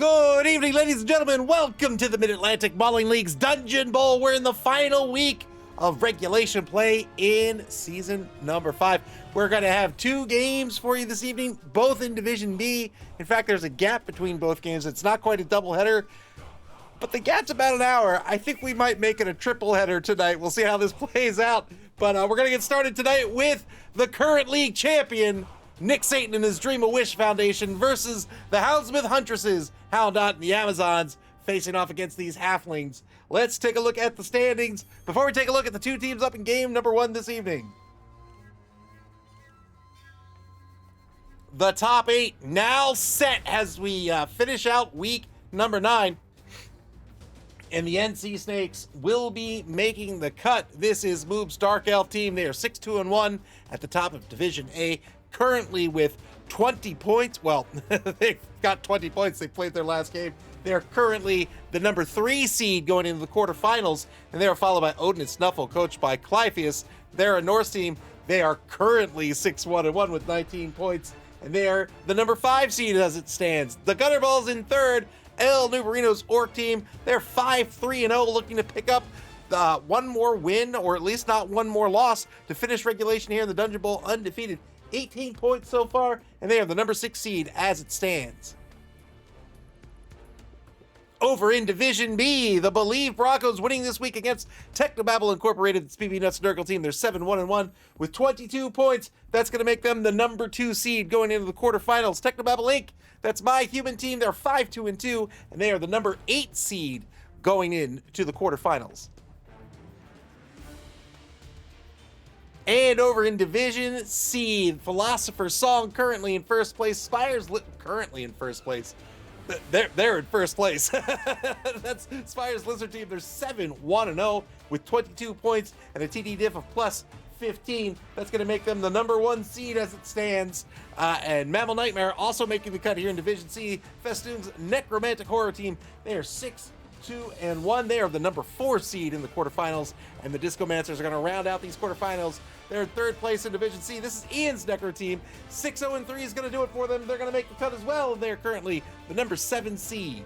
Good evening, ladies and gentlemen. Welcome to the Mid-Atlantic Modeling League's Dungeonbowl. We're in the final week of regulation play in season number 5. We're going to have 2 games for you this evening, both in Division B. In fact, there's a gap between both games. It's not quite a doubleheader, but the gap's about an hour. I think we might make it a triple header tonight. We'll see how this plays out. But we're going to get started tonight with the current league champion, Nick Satan and his Dream a Wish Foundation versus the Houndsmouth Huntresses, Houndot and the Amazons, facing off against these halflings. Let's take a look at the standings before we take a look at the 2 teams up in game number 1 this evening. The top 8 now set as we finish out week number 9. And the NC Snakes will be making the cut. This is Moob's Dark Elf team. They are 6-2-1 at the top of Division A, currently with 20 points. Well, they've got 20 points. They played their last game. They are currently the number 3 seed going into the quarterfinals, and they are followed by Odin and Snuffle, coached by Clypheus. They're a Norse team. They are currently 6-1-1 with 19 points, and they are the number 5 seed as it stands. The Gunnerballs in 3rd. El Nubarino's Orc team, they're 5-3-0, looking to pick up one more win, or at least not one more loss, to finish regulation here in the Dungeonbowl undefeated. 18 points so far, and they are the number 6 seed as it stands. Over in Division B, the Believe Broncos winning this week against Technobabble Incorporated, the PB Nuts Nurgle team. They're 7-1-1 with 22 points. That's going to make them the number 2 seed going into the quarterfinals. Technobabble Inc., that's my human team. They're 5-2-2, and they are the number 8 seed going into the quarterfinals. And over in Division C, Philosopher's Song currently in first place. Currently in first place. They're in first place. That's Spire's Lizard team. They're 7-1-0 with 22 points and a TD diff of plus 15. That's going to make them the number 1 seed as it stands. And MAML Nightmare also making the cut here in Division C. Festoon's Necromantic Horror team. They are 6-2-1. They are the number 4 seed in the quarterfinals. And the Discomancers are going to round out these quarterfinals. They're in 3rd place in Division C. This is Ian's Necro team. 6-0-3 is going to do it for them. They're going to make the cut as well. They're currently the number 7 seed.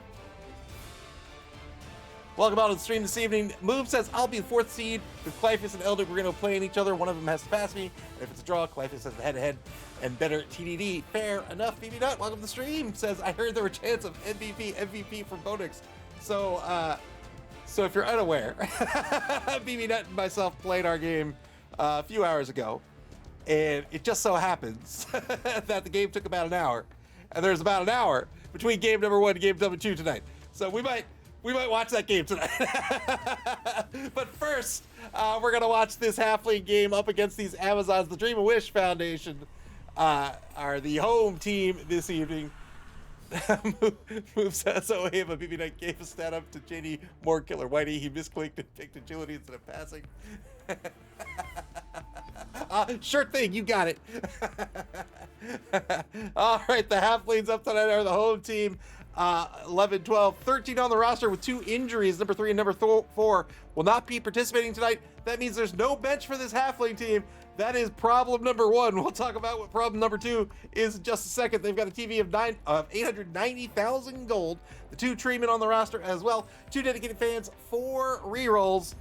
Welcome out to the stream this evening. Move says, I'll be the 4th seed with Clypheus and Elder. We're going to playing each other. One of them has to pass me. And if it's a draw, Clypheus has the head-to-head and better TDD. Fair enough. BB Nut, welcome to the stream. Says, I heard there were a chance of MVP for Bonix. So if you're unaware, BB Nut and myself played our game a few hours ago. And it just so happens that the game took about an hour. And there's about an hour between game number 1 and game number 2 tonight. So we might watch that game tonight. But first, we're going to watch this halfling game up against these Amazons. The Dream a Wish Foundation are the home team this evening. Move says, oh, hey, but BB Knight gave a stat up to JD More Killer Whitey. He misclicked and picked agility instead of passing. Sure thing, you got it. All right, the halflings up tonight are the home team. 11, 12, 13 on the roster with 2 injuries. Number 3 and number 4 will not be participating tonight. That means there's no bench for this halfling team. That is problem number 1. We'll talk about what problem number 2 is in just a second. They've got a TV of 890,000 gold. The 2 treatment on the roster as well. 2 dedicated fans, 4 rerolls.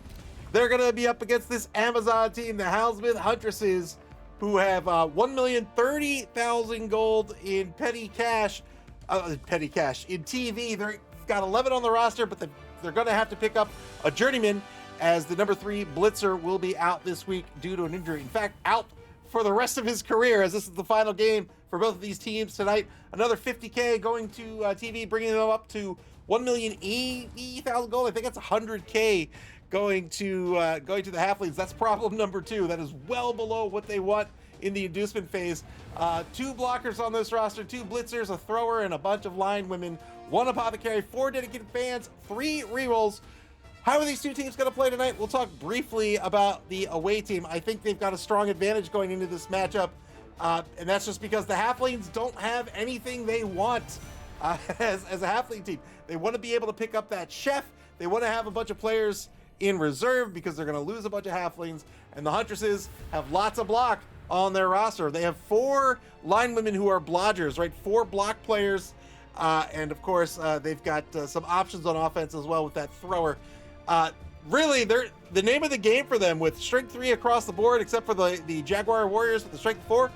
They're going to be up against this Amazon team, the Houndsmouth Huntresses, who have 1,030,000 gold in petty cash. In TV. They've got 11 on the roster, but they're going to have to pick up a journeyman, as the number 3 blitzer will be out this week due to an injury. In fact, out for the rest of his career, as this is the final game for both of these teams tonight. Another 50K going to TV, bringing them up to 1,080,000 gold. I think that's 100K going to the halflings. That's problem number 2. That is well below what they want in the inducement phase. 2 blockers on this roster, 2 blitzers, a thrower, and a bunch of line women. 1 apothecary, 4 dedicated fans, 3 rerolls. How are these 2 teams going to play tonight? We'll talk briefly about the away team. I think they've got a strong advantage going into this matchup, and that's just because the halflings don't have anything they want as a halfling team. They want to be able to pick up that chef. They want to have a bunch of players in reserve because they're going to lose a bunch of halflings, and the Huntresses have lots of block on their roster. They have 4 line women who are blodgers, right? 4 block players And of course, they've got some options on offense as well with that thrower. Really, they're the name of the game for them with strength 3 across the board, except for the Jaguar Warriors with the strength 4.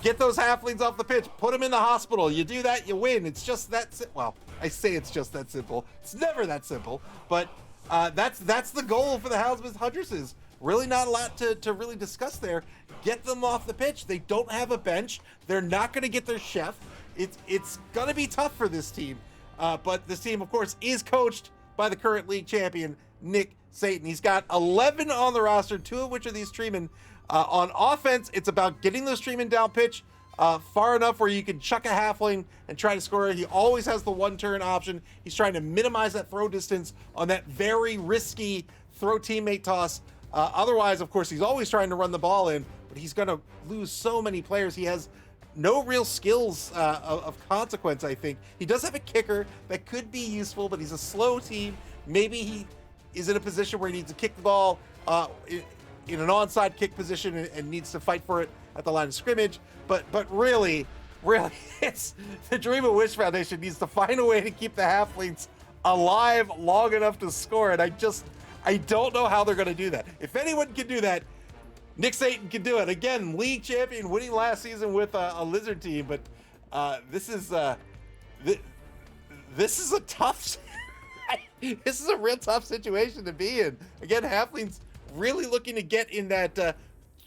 Get those halflings off the pitch. Put them in the hospital. You do that, you win. It's just that well, I say it's just that simple. It's never that simple. But that's the goal for the Houndsmouth Huntresses. Really not a lot to really discuss there. Get them off the pitch. They don't have a bench. They're not going to get their chef. It's going to be tough for this team. But this team, of course, is coached by the current league champion, Nick Satan. He's got 11 on the roster, 2 of which are these treemen. On offense, it's about getting those treemen down pitch far enough where you can chuck a halfling and try to score. He always has the one-turn option. He's trying to minimize that throw distance on that very risky throw teammate toss. Otherwise, of course, he's always trying to run the ball in, but he's going to lose so many players. He has no real skills of consequence, I think. He does have a kicker that could be useful, but he's a slow team. Maybe he is in a position where he needs to kick the ball in an onside kick position and needs to fight for it at the line of scrimmage. But really, it's the Dream of Wish Foundation needs to find a way to keep the halflings alive long enough to score. And I don't know how they're going to do that. If anyone can do that, Nick Satan can do it. Again, league champion, winning last season with a lizard team. But this is a tough. This is a real tough situation to be in. Again, halflings really looking to get in that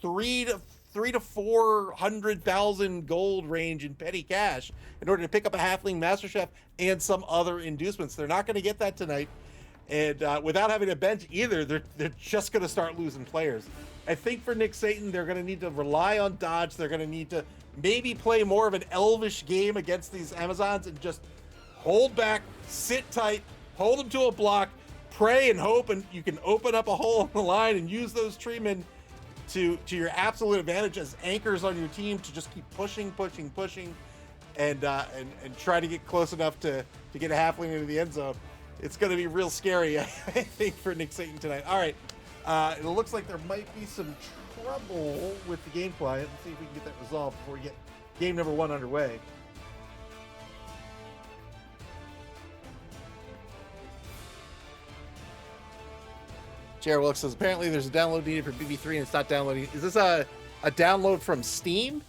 300 to 400,000 gold range in petty cash in order to pick up a halfling master chef and some other inducements. They're not going to get that tonight, and without having a bench either, they're just going to start losing players. I think for Nick Satan, they're going to need to rely on dodge. They're going to need to maybe play more of an elvish game against these Amazons and just hold back, sit tight, hold them to a block, pray and hope, and you can open up a hole in the line and use those treemen to your absolute advantage as anchors on your team to just keep pushing, and try to get close enough to get a halfling into the end zone. It's going to be real scary, I think, for Nick Satan tonight. All right, it looks like there might be some trouble with the game client. Let's see if we can get that resolved before we get game number 1 underway. Jared Wilkes says, apparently there's a download needed for BB3 and it's not downloading. Is this a download from Steam?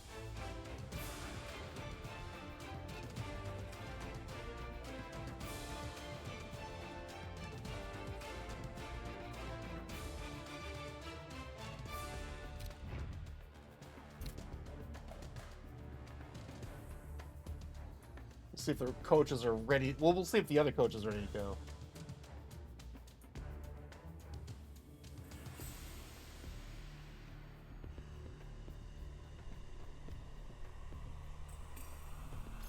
We'll see if the coaches are ready. Well, we'll see if the other coaches are ready to go.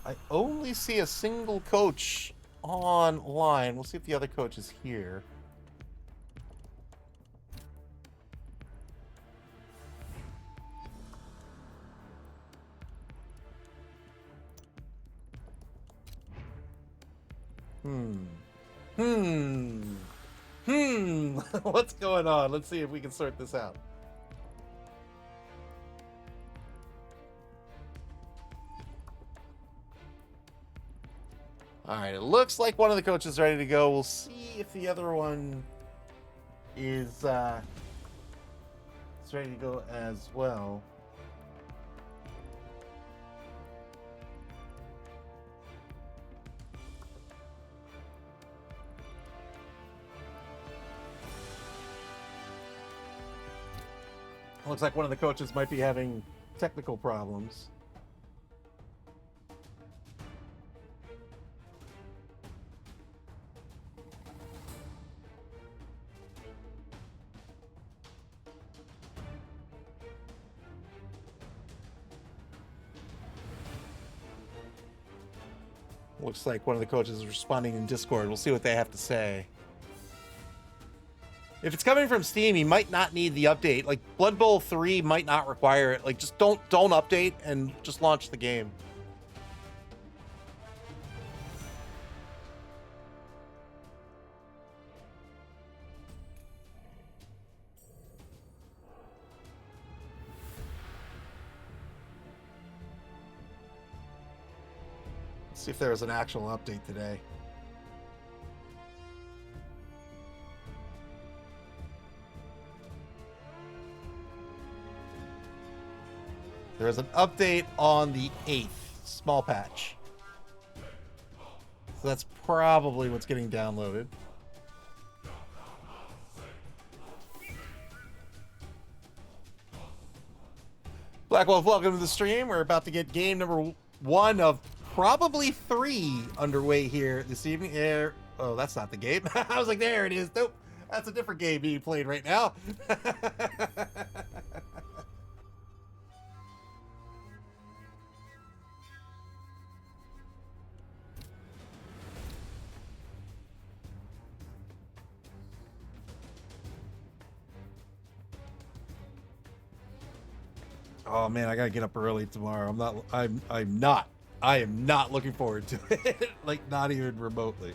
I only see a single coach online. We'll see if the other coach is here. What's going on? Let's see if we can sort this out. All right, it looks like one of the coaches is ready to go. We'll see if the other one is ready to go as well. Looks like one of the coaches might be having technical problems. Looks like one of the coaches is responding in Discord. We'll see what they have to say. If it's coming from Steam, you might not need the update. Like, Blood Bowl 3 might not require it. Like, just don't update and just launch the game. See if there was an actual update today. There was an update on the 8th, small patch. So that's probably what's getting downloaded. Black Wolf, welcome to the stream. We're about to get game number 1 of probably 3 underway here this evening. Oh, that's not the game. I was like, there it is. Nope, that's a different game being played right now. Oh man, I gotta get up early tomorrow. I am not looking forward to it. Like, not even remotely.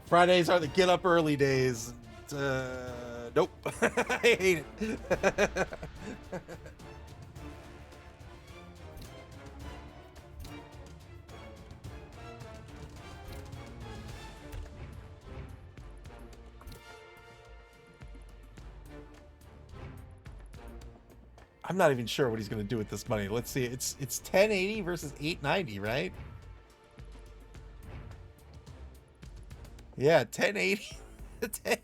Fridays are the get up early days. Nope. I hate it. I'm not even sure what he's going to do with this money. Let's see. It's 1080 versus 890, right? Yeah, 1080. 1080.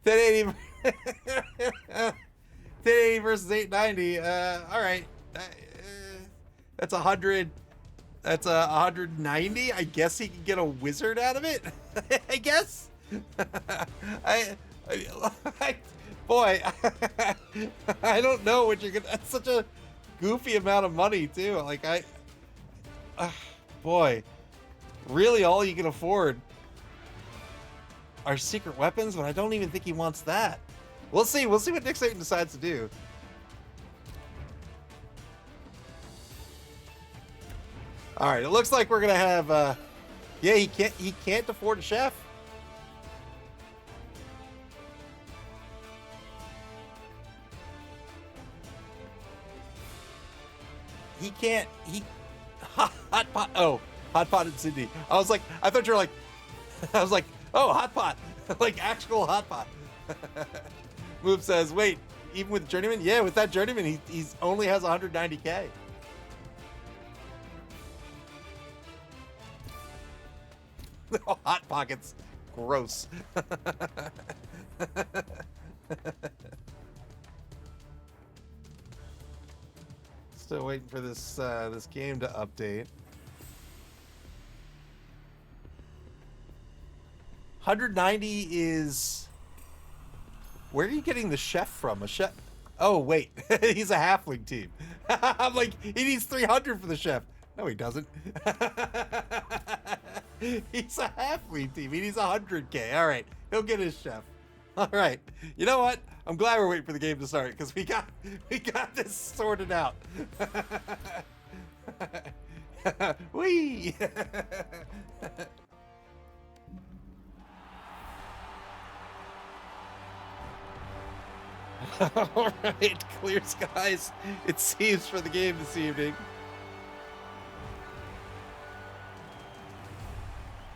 1080 versus 890. All right. That's 100. That's 190. I guess he can get a wizard out of it. I guess. Boy, I don't know what you're gonna. That's such a goofy amount of money too. Like boy, really, all you can afford are secret weapons, but I don't even think he wants that. We'll see. We'll see what Nick Satan decides to do. All right, it looks like we're gonna have. Yeah, he can't afford a chef. He can't. Hot pot. Oh, hot pot in Sydney. I was like, I thought you were like, I was like, oh, hot pot, like actual hot pot. Move says, wait, even with journeyman? Yeah, with that journeyman, he's only has 190K. Hot pockets, gross. Still waiting for this this game to update. 190 is. Where are you getting the chef from? A chef? Oh wait, he's a halfling team. I'm like, he needs 300 for the chef. No, he doesn't. He's a halfling team. He needs 100K. All right, he'll get his chef. All right. You know what? I'm glad we're waiting for the game to start because we got this sorted out. Whee! All right, clear skies. It seems for the game this evening.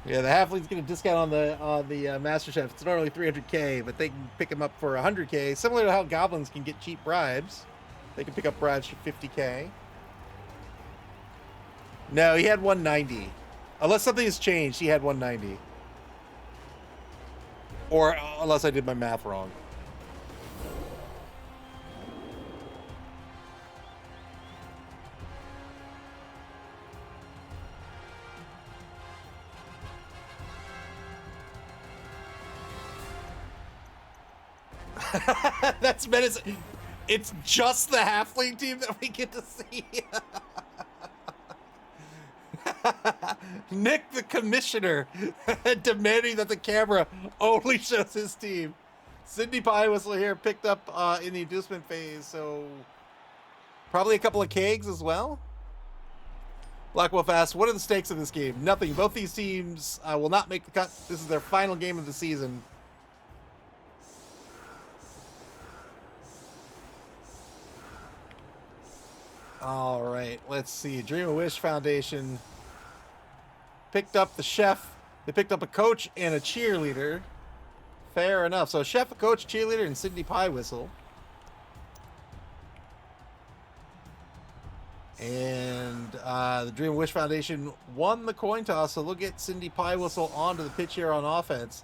Yeah, the halfling's getting a discount on the Master Chef. It's normally 300K, but they can pick them up for 100K. Similar to how goblins can get cheap bribes, they can pick up bribes for 50K. No, he had 190. Unless something has changed, he had 190. Or unless I did my math wrong. That's menacing. It's just the halfling team that we get to see. Nick the commissioner demanding that the camera only shows his team. Sydney Pie Whistle here picked up in the inducement phase, so probably a couple of kegs as well. Black Wolf asks, what are the stakes of this game? Nothing. Both these teams will not make the cut. This is their final game of the season. All right, let's see. Dream a Wish Foundation picked up the chef. They picked up a coach and a cheerleader. Fair enough. So chef, a coach, cheerleader, and Cindy Pie Whistle. And the Dream a Wish Foundation won the coin toss, so they'll get Cindy Pie Whistle onto the pitch here on offense.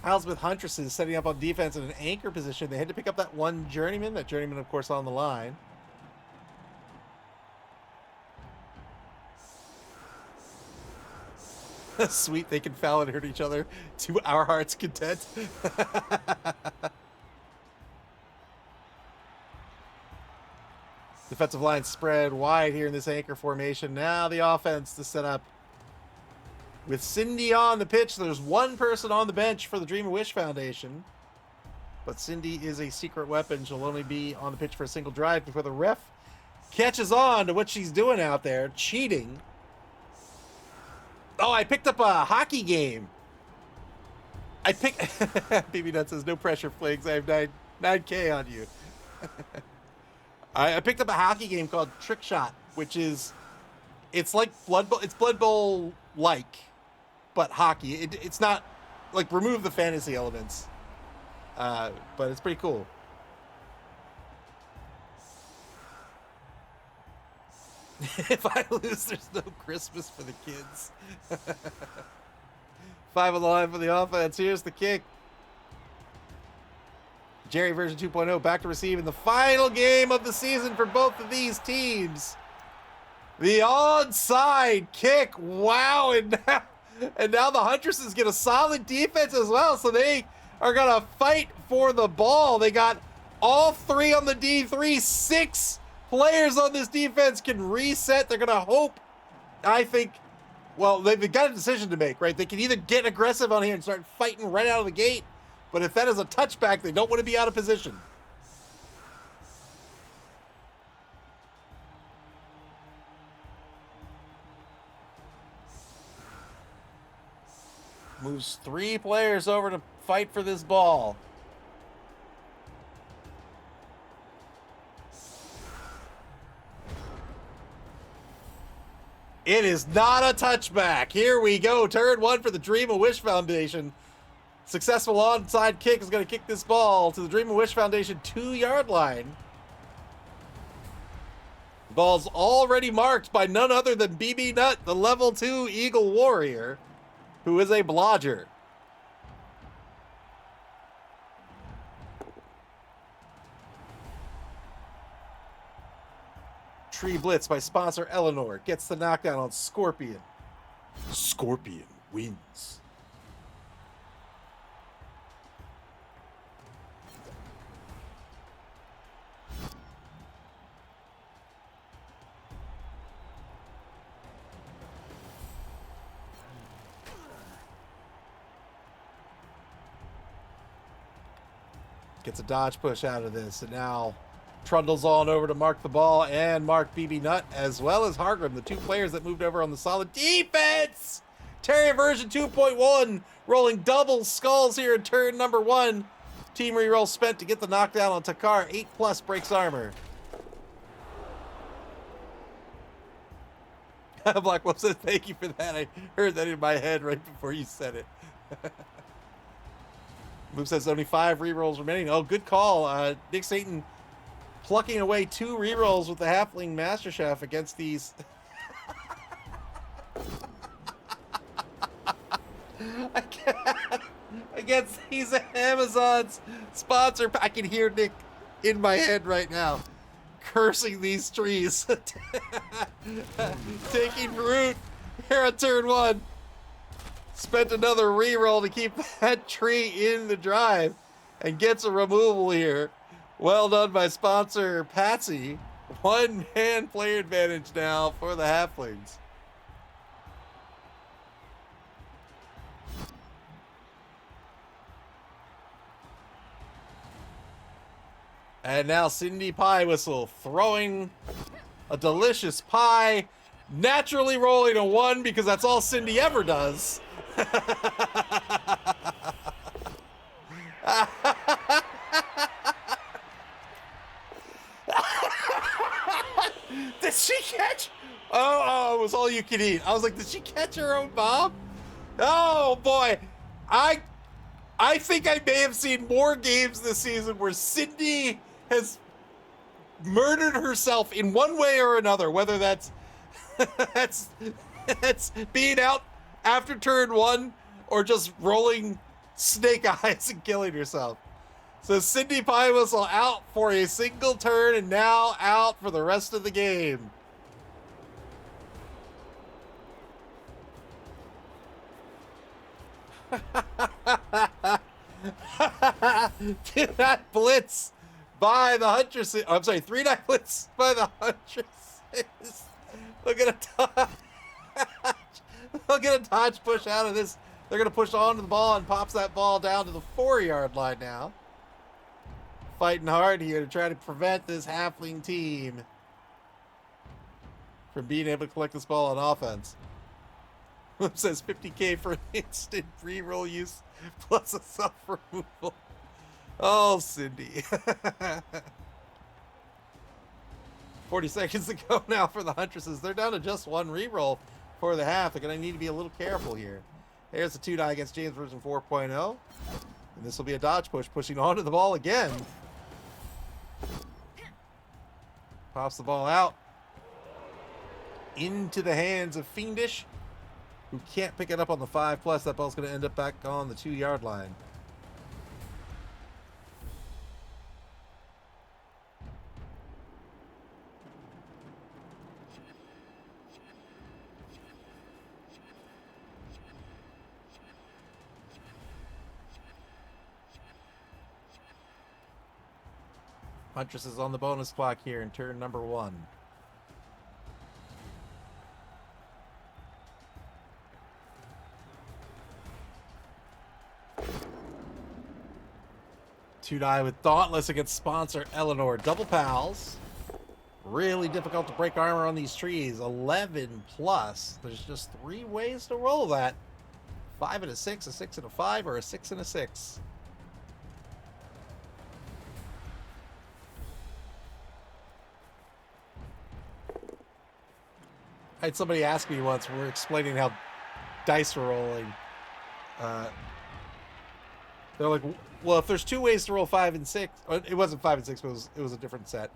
Houndsmouth Huntresses setting up on defense in an anchor position. They had to pick up that one journeyman. That journeyman, of course, on the line. Sweet, they can foul and hurt each other to our heart's content. Defensive line spread wide here in this anchor formation. Now the offense to set up. With Cindy on the pitch, there's one person on the bench for the Dream a Wish Foundation. But Cindy is a secret weapon. She'll only be on the pitch for a single drive before the ref catches on to what she's doing out there, cheating. Oh, I picked up a hockey game. BB Nut says, no pressure, Flags. I have 9K on you. I picked up a hockey game called Trick Shot, which is, it's like Blood Bowl. It's Blood Bowl like, but hockey. It's not like, remove the fantasy elements, but it's pretty cool. If I lose, there's no Christmas for the kids. 5 on the line for the offense. Here's the kick. Jerry version 2.0 back to receive in the final game of the season for both of these teams. The onside kick. Wow. And now the Huntresses get a solid defense as well. So they are going to fight for the ball. They got all 3 on the D3. 6 players on this defense can reset. They're going to hope, I think, well, they've got a decision to make, right? They can either get aggressive on here and start fighting right out of the gate, but if that is a touchback, they don't want to be out of position. Moves 3 players over to fight for this ball. It is not a touchback. Here we go. Turn 1 for the Dream a Wish Foundation. Successful onside kick is going to kick this ball to the Dream a Wish Foundation 2-yard line. The ball's already marked by none other than BB Nut, the level 2 Eagle Warrior, who is a blodger. Tree blitz by sponsor Eleanor gets the knockdown on Scorpion. Scorpion wins. Gets a dodge push out of this, and now trundles on over to mark the ball and mark BB Nut, as well as Hargrim, the 2 players that moved over on the solid defense. Terrier version 2.1 rolling double skulls here in turn number 1. Team reroll spent to get the knockdown on Takar. 8+ breaks armor. Black Wolf says, thank you for that. I heard that in my head right before you said it. Move says only 5 rerolls remaining. Oh, good call. Nick Satan plucking away 2 rerolls with the Halfling Master Chef against these. Against these Amazons sponsor. I can hear Nick in my head right now cursing these trees. Taking root here on turn 1. Spent another reroll to keep that tree in the drive and gets a removal here. Well done by sponsor Patsy. 1-man player advantage now for the Halflings. And now Cindy Pie Whistle throwing a delicious pie, naturally rolling a 1 because that's all Cindy ever does. Did she catch? Oh, it was all you can eat. I was like, did she catch her own bomb? Oh boy, I think I may have seen more games this season where Cindy has murdered herself in one way or another, whether that's that's being out after turn 1 or just rolling snake eyes and killing herself. So Cindy Pie Whistle out for a single turn and now out for the rest of the game. Two-dot blitz by the Huntresses. Oh, I'm sorry, three-dot blitz by the Huntresses. Look at a dodge. Look at a dodge push out of this. They're going to push onto the ball and pops that ball down to the 4-yard line now. Fighting hard here to try to prevent this halfling team from being able to collect this ball on offense. It says 50K for instant re-roll use plus a self-removal. Oh, Cindy. 40 seconds to go now for the Huntresses. They're down to just one re-roll for the half. They're going to need to be a little careful here. There's a 2-die against James version 4.0. And this will be a dodge push, pushing onto the ball again. Pops the ball out. Into the hands of Fiendish, who can't pick it up on the 5+. That ball's going to end up back on the 2-yard line. Huntress is on the bonus clock here in turn number 1. Two-die with Dauntless against sponsor Eleanor. Double pals. Really difficult to break armor on these trees. 11+. There's just 3 ways to roll that. 5 and a 6, a 6 and a 5, or a 6 and a 6. I had somebody ask me once, we were explaining how dice were rolling. They're like, well, if there's 2 ways to roll 5 and 6, it wasn't 5 and 6, but it was a different set.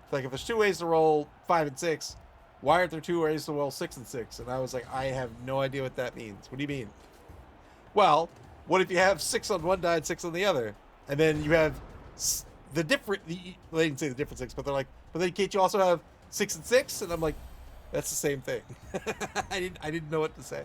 It's like, if there's 2 ways to roll 5 and 6, why aren't there 2 ways to roll 6 and 6? And I was like, I have no idea what that means. What do you mean? Well, what if you have 6 on one die and 6 on the other? And then you have the different, well, they didn't say the different 6, but they're like, but then can't you also have 6 and 6? And I'm like, that's the same thing. I didn't know what to say.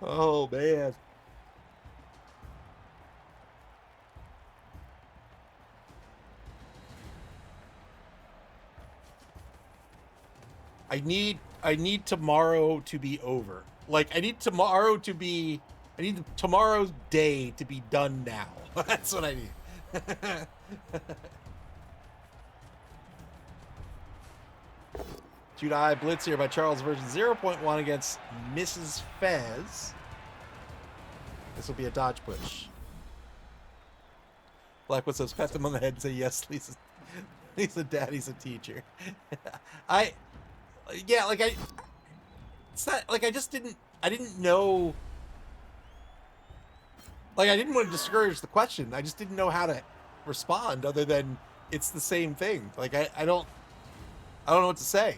Oh, man. I need tomorrow to be over. Like, I need tomorrow's day to be done now. That's what I need. Two-die blitz here by Charles version 0.1 against Mrs. Fez. This will be a dodge push. Blackwood says, pat them on the head and say, yes, Lisa, daddy's a teacher. Yeah, like it's not like I didn't know, like I didn't want to discourage the question. I just didn't know how to respond other than it's the same thing. Like I don't know what to say.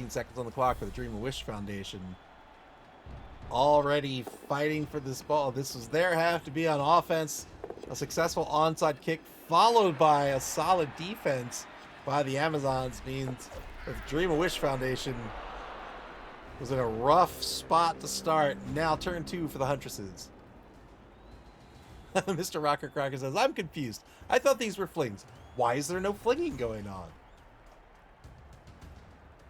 Seconds on the clock for the Dream of Wish Foundation. Already fighting for this ball. This was their half to be on offense. A successful onside kick followed by a solid defense by the Amazons means that the Dream-A-Wish Foundation was in a rough spot to start. Now turn 2 for the Huntresses. Mr. Rocker Cracker says, I'm confused. I thought these were flings. Why is there no flinging going on?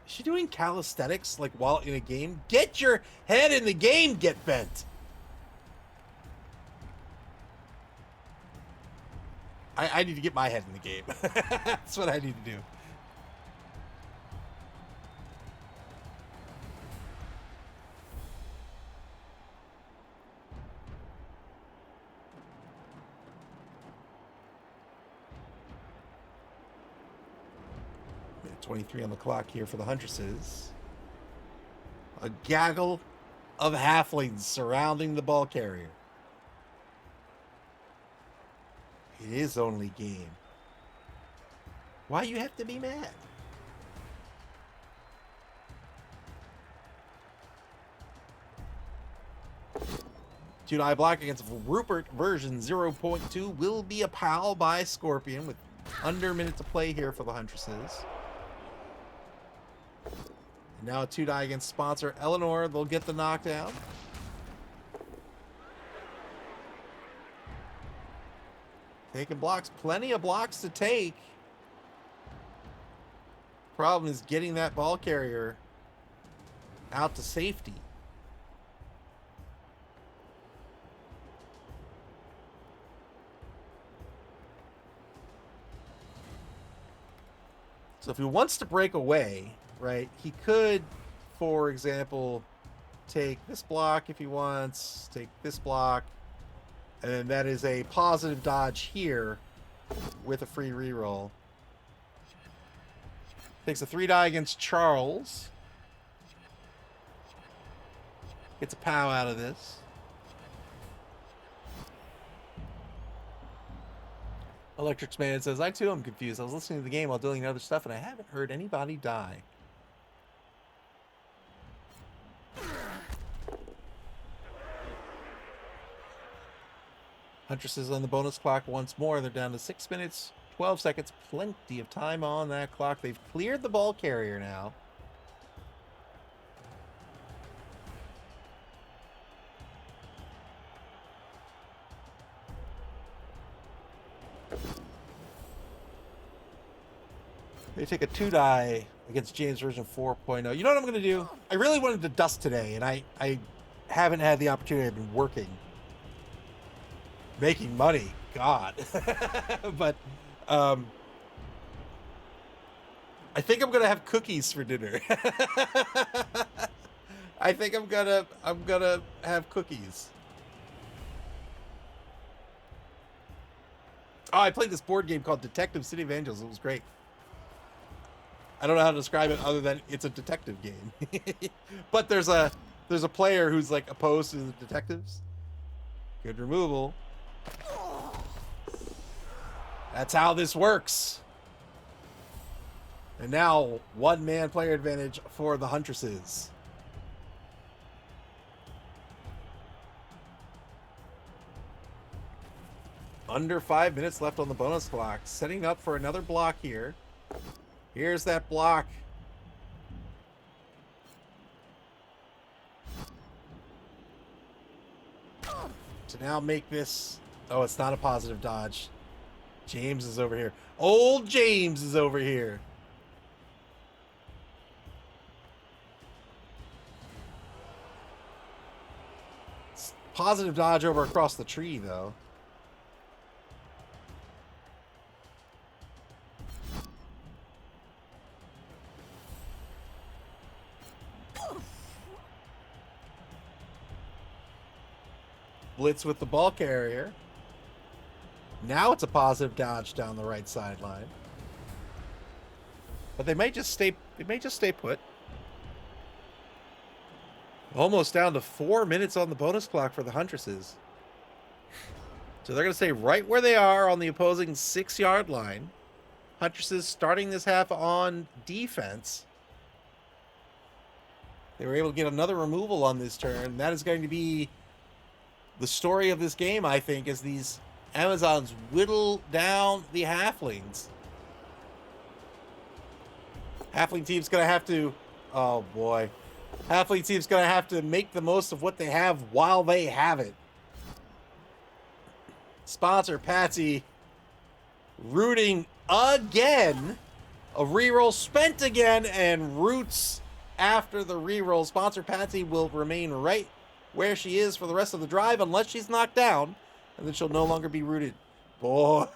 Is she doing calisthenics like while in a game? Get your head in the game, get bent. I need to get my head in the game. That's what I need to do. Minute 23 on the clock here for the Huntresses. A gaggle of halflings surrounding the ball carrier. It is only game. Why you have to be mad? Two-die block against Rupert version 0.2 will be a pal by Scorpion with under a minute to play here for the Huntresses. And now a two-die against sponsor Eleanor. They'll get the knockdown. Taking blocks, plenty of blocks to take. Problem is getting that ball carrier out to safety. So if he wants to break away, right, he could, for example, take this block if he wants, take this block. And then that is a positive dodge here with a free reroll. Takes a 3-die against Charles. Gets a POW out of this. Electrics Man says, I too am confused. I was listening to the game while doing other stuff and I haven't heard anybody die. Huntresses on the bonus clock once more. They're down to 6 minutes, 12 seconds. Plenty of time on that clock. They've cleared the ball carrier now. They take a 2-die against James version 4.0. You know what I'm going to do? I really wanted to dust today, and I haven't had the opportunity. I've been working. Making money, God. But I think I'm gonna have cookies for dinner. I think I'm gonna have cookies. Oh, I played this board game called Detective City of Angels. It was great. I don't know how to describe it other than it's a detective game. But there's a player who's like opposed to the detectives. Good removal. That's how this works. And now, one-man player advantage for the Huntresses. Under 5 minutes left on the bonus clock. Setting up for another block here. Here's that block. To now make this... Oh, it's not a positive dodge. James is over here. Old James is over here. Positive dodge over across the tree, though. Blitz with the ball carrier. Now it's a positive dodge down the right sideline. But they may just stay put. Almost down to 4 minutes on the bonus clock for the Huntresses. So they're going to stay right where they are on the opposing 6-yard line. Huntresses starting this half on defense. They were able to get another removal on this turn. That is going to be the story of this game, I think, as these Amazons whittle down the halflings. Halfling team's gonna have to, oh boy. Halfling team's gonna have to make the most of what they have while they have it. Sponsor Patsy rooting again. A reroll spent again, and roots after the reroll. Sponsor Patsy will remain right where she is for the rest of the drive unless she's knocked down, and then she'll no longer be rooted. Boy.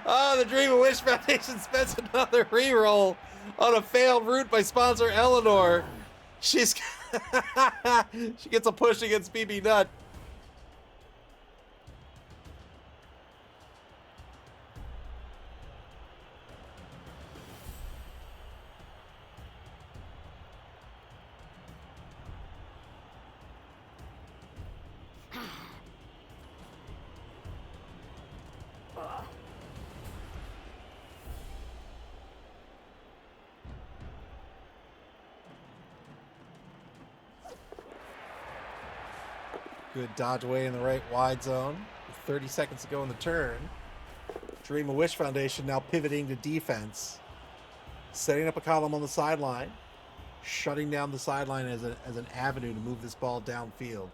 Oh, the Dream of Wish Foundation spends another reroll on a failed root by sponsor Eleanor. She's she gets a push against BB Nut. Good dodge away in the right wide zone. With 30 seconds to go in the turn. Dream of Wish Foundation now pivoting to defense. Setting up a column on the sideline. Shutting down the sideline as an avenue to move this ball downfield.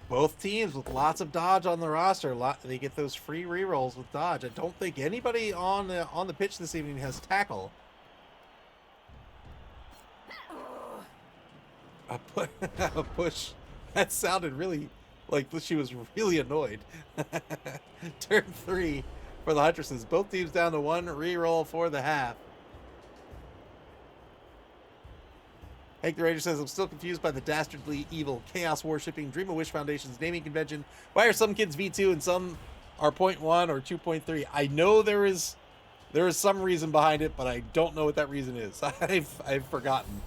Both teams with lots of dodge on the roster. They get those free rerolls with dodge. I don't think anybody on the pitch this evening has tackle. A push. That sounded really like she was really annoyed. Turn 3 for the Huntresses. Both teams down to 1 reroll for the half. Hank the Ranger says, I'm still confused by the dastardly evil chaos worshipping Dream of Wish Foundation's naming convention. Why are some kids V2 and some are 0.1 or 2.3? I know there is some reason behind it, but I don't know what that reason is. I've forgotten.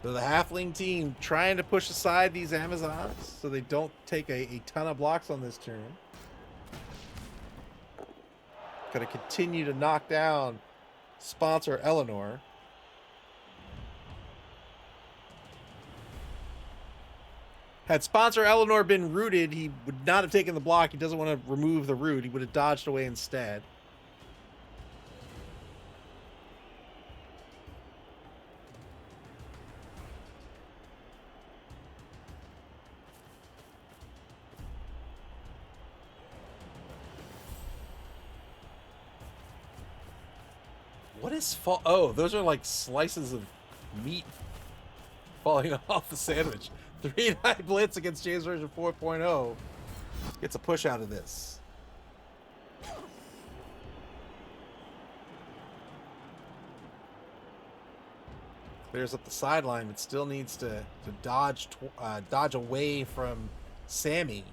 So the Halfling team trying to push aside these Amazons so they don't take a ton of blocks on this turn. Going to continue to knock down sponsor Eleanor. Had sponsor Eleanor been rooted, he would not have taken the block. He doesn't want to remove the root. He would have dodged away instead. What is fall? Oh, those are like slices of meat falling off the sandwich. 3-9 blitz against James version 4.0. Gets a push out of this. Clears up the sideline, but still needs to dodge away from Sammy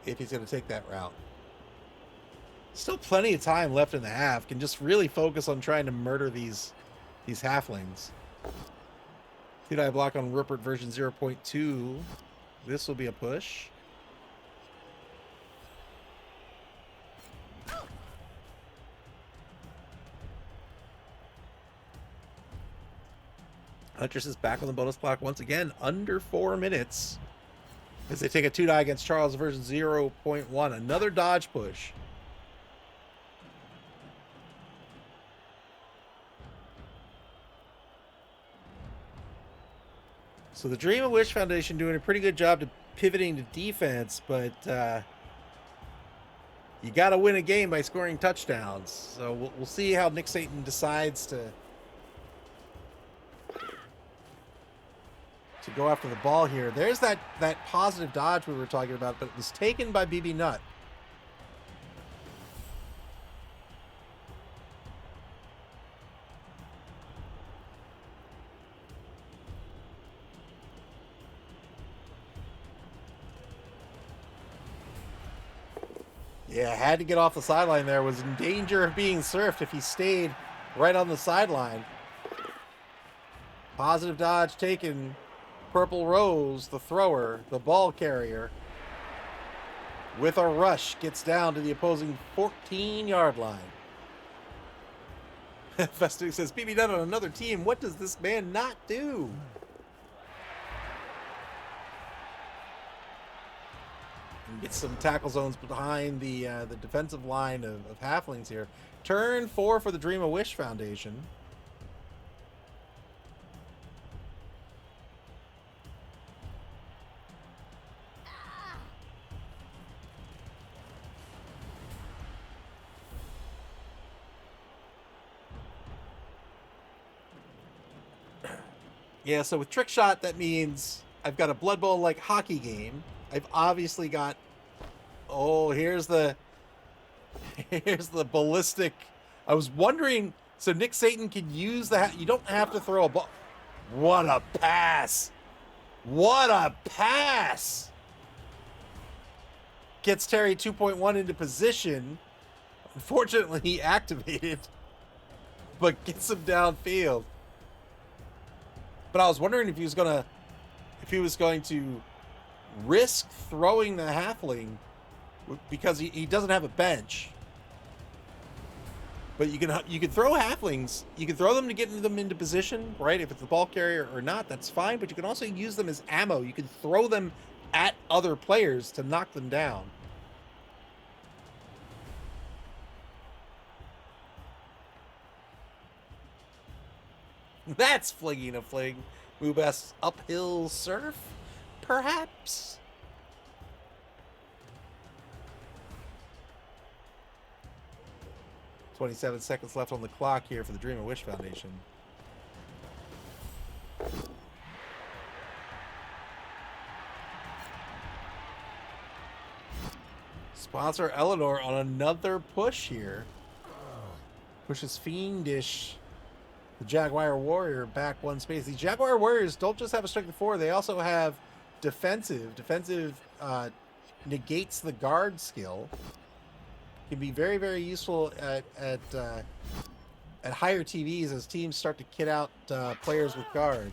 if he's going to take that route. Still plenty of time left in the half. Can just really focus on trying to murder these halflings. 2-die block on Rupert version 0.2. This will be a push. Huntress is back on the bonus clock once again, under 4 minutes. As they take a 2-die against Charles version 0.1. Another dodge push. So the Dream of Wish Foundation doing a pretty good job to pivoting to defense, but you got to win a game by scoring touchdowns. So we'll see how Nick Satan decides to go after the ball here. There's that positive dodge we were talking about, but it was taken by BB Nut. Yeah, had to get off the sideline there. Was in danger of being surfed if he stayed right on the sideline. Positive dodge taken. Purple Rose, the thrower, the ball carrier, with a rush, gets down to the opposing 14-yard line. Festook says, BB Dunn on another team. What does this man not do? And get some tackle zones behind the defensive line of Halflings here. Turn 4 for the Dream of Wish Foundation. Yeah, so with Trick Shot, that means I've got a Blood Bowl-like hockey game. I've obviously got... Oh, here's the ballistic... I was wondering... So Nick Satan can use the... You don't have to throw a ball... What a pass! What a pass! Gets Terry 2.1 into position. Unfortunately, he activated. But gets him downfield. But I was wondering if he was going to risk throwing the halfling because he doesn't have a bench. But you can throw halflings. You can throw them to get them into position, right? If it's the ball carrier or not, that's fine. But you can also use them as ammo. You can throw them at other players to knock them down. That's flinging a fling. Moobest uphill surf, perhaps? "27 seconds left on the clock here for the Dream of Wish Foundation. Sponsor Eleanor on another push here. Pushes Fiendish. The Jaguar Warrior back one space. These Jaguar Warriors don't just have a strength of 4, they also have defensive. Defensive negates the guard skill. Can be very, very useful at higher TVs as teams start to kit out players with guard.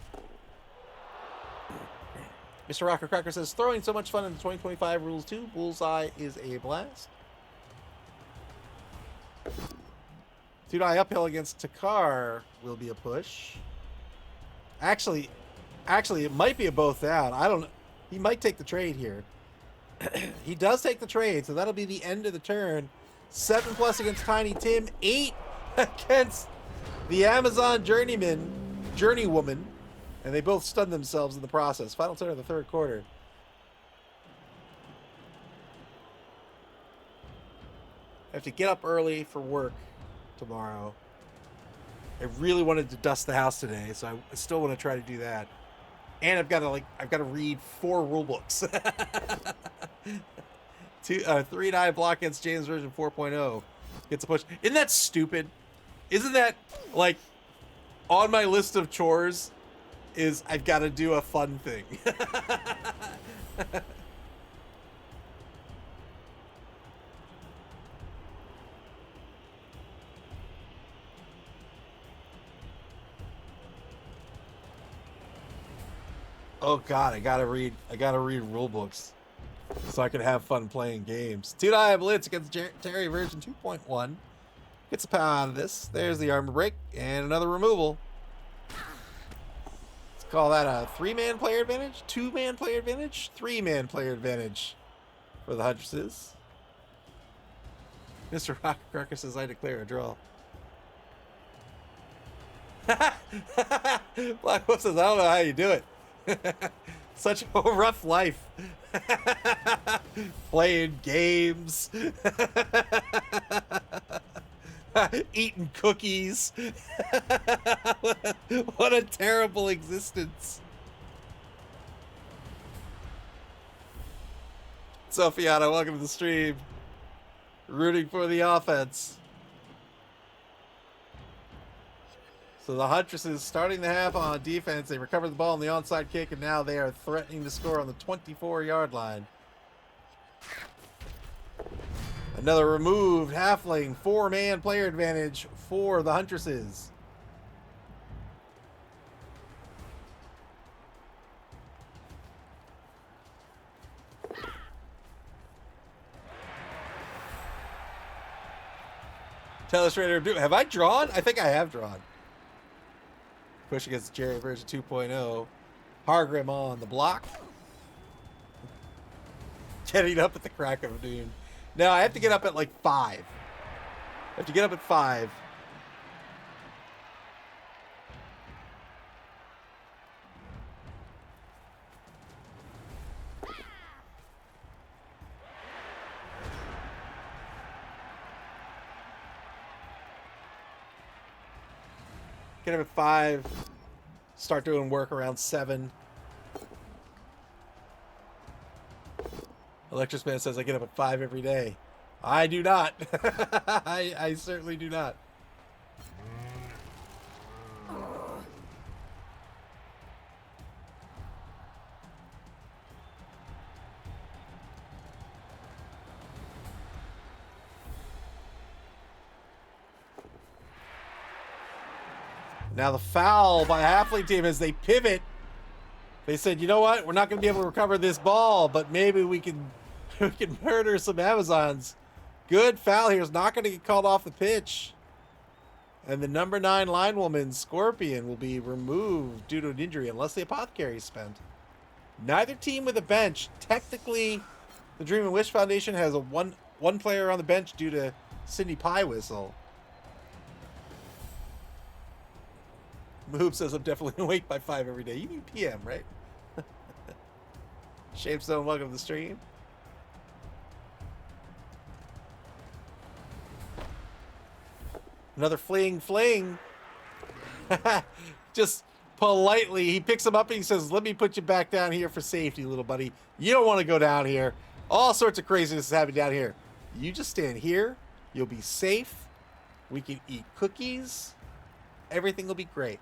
Mr. Rocker Cracker says, throwing so much fun in the 2025 rules too. Bullseye is a blast. Tudai uphill against Takar will be a push. Actually, it might be a both down. I don't know. He might take the trade here. He does take the trade, so that'll be the end of the turn. 7+ against Tiny Tim. 8 against the Amazon Journeywoman. And they both stunned themselves in the process. Final turn of the third quarter. I have to get up early for work tomorrow. I really wanted to dust the house today, so I still want to try to do that. And I've got to read 4 rule books. 3-9 block against James version 4.0 gets a push. Isn't that stupid? Isn't that like on my list of chores? Is I've got to do a fun thing. Oh God, I gotta read rule books so I can have fun playing games. 2-9 Blitz against Terry version 2.1 gets a pound out of this. There's the armor break and another removal. Let's call that a 3-man player advantage, 2-man player advantage, 3-man player advantage for the Huntresses. Mr. Rockcracker says, I declare a draw. Black Wolf says, I don't know how you do it. Such a rough life. Playing games. Eating cookies. What a terrible existence. Sophiana, welcome to the stream. Rooting for the offense. So the Huntresses starting the half on defense. They recovered the ball on the onside kick, and now they are threatening to score on the 24-yard line. Another removed halfling, 4-man player advantage for the Huntresses. Telestrator, have I drawn? I think I have drawn. Push against Jerry version 2.0. Hargrim on the block. Getting up at the crack of noon. Now I have to get up at like 5. I have to get up at 5. Get up at 5. Start doing work around 7. Electric Man says I get up at 5 every day. I do not. I certainly do not. Now the foul by Halfling team as they pivot. They said, you know what? We're not going to be able to recover this ball, but maybe we can murder some Amazons. Good foul here. Is not going to get called off the pitch. And the number 9 linewoman, Scorpion, will be removed due to an injury unless the apothecary is spent. Neither team with a bench. Technically, the Dream and Wish Foundation has a one player on the bench due to Cindy Pie Whistle. Moob says I'm definitely awake by 5 every day. You mean PM, right? Shapestone, welcome to the stream. Another fling. Just politely, he picks him up and he says, let me put you back down here for safety, little buddy. You don't want to go down here. All sorts of craziness is happening down here. You just stand here. You'll be safe. We can eat cookies. Everything will be great.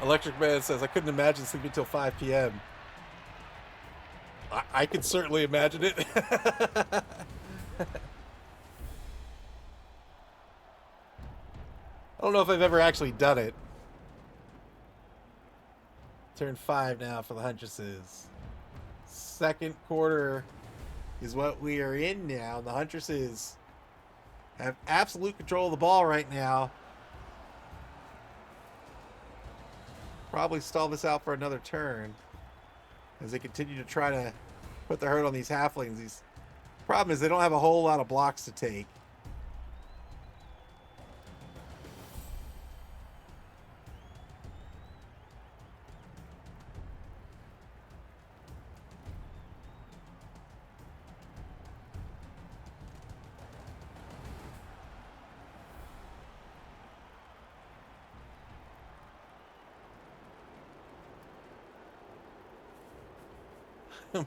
Electric Man says, I couldn't imagine sleeping until 5 p.m. I could certainly imagine it. I don't know if I've ever actually done it. Turn 5 now for the Huntresses. Second quarter is what we are in now. The Huntresses have absolute control of the ball right now. Probably stall this out for another turn as they continue to try to put the hurt on these halflings. Problem is they don't have a whole lot of blocks to take.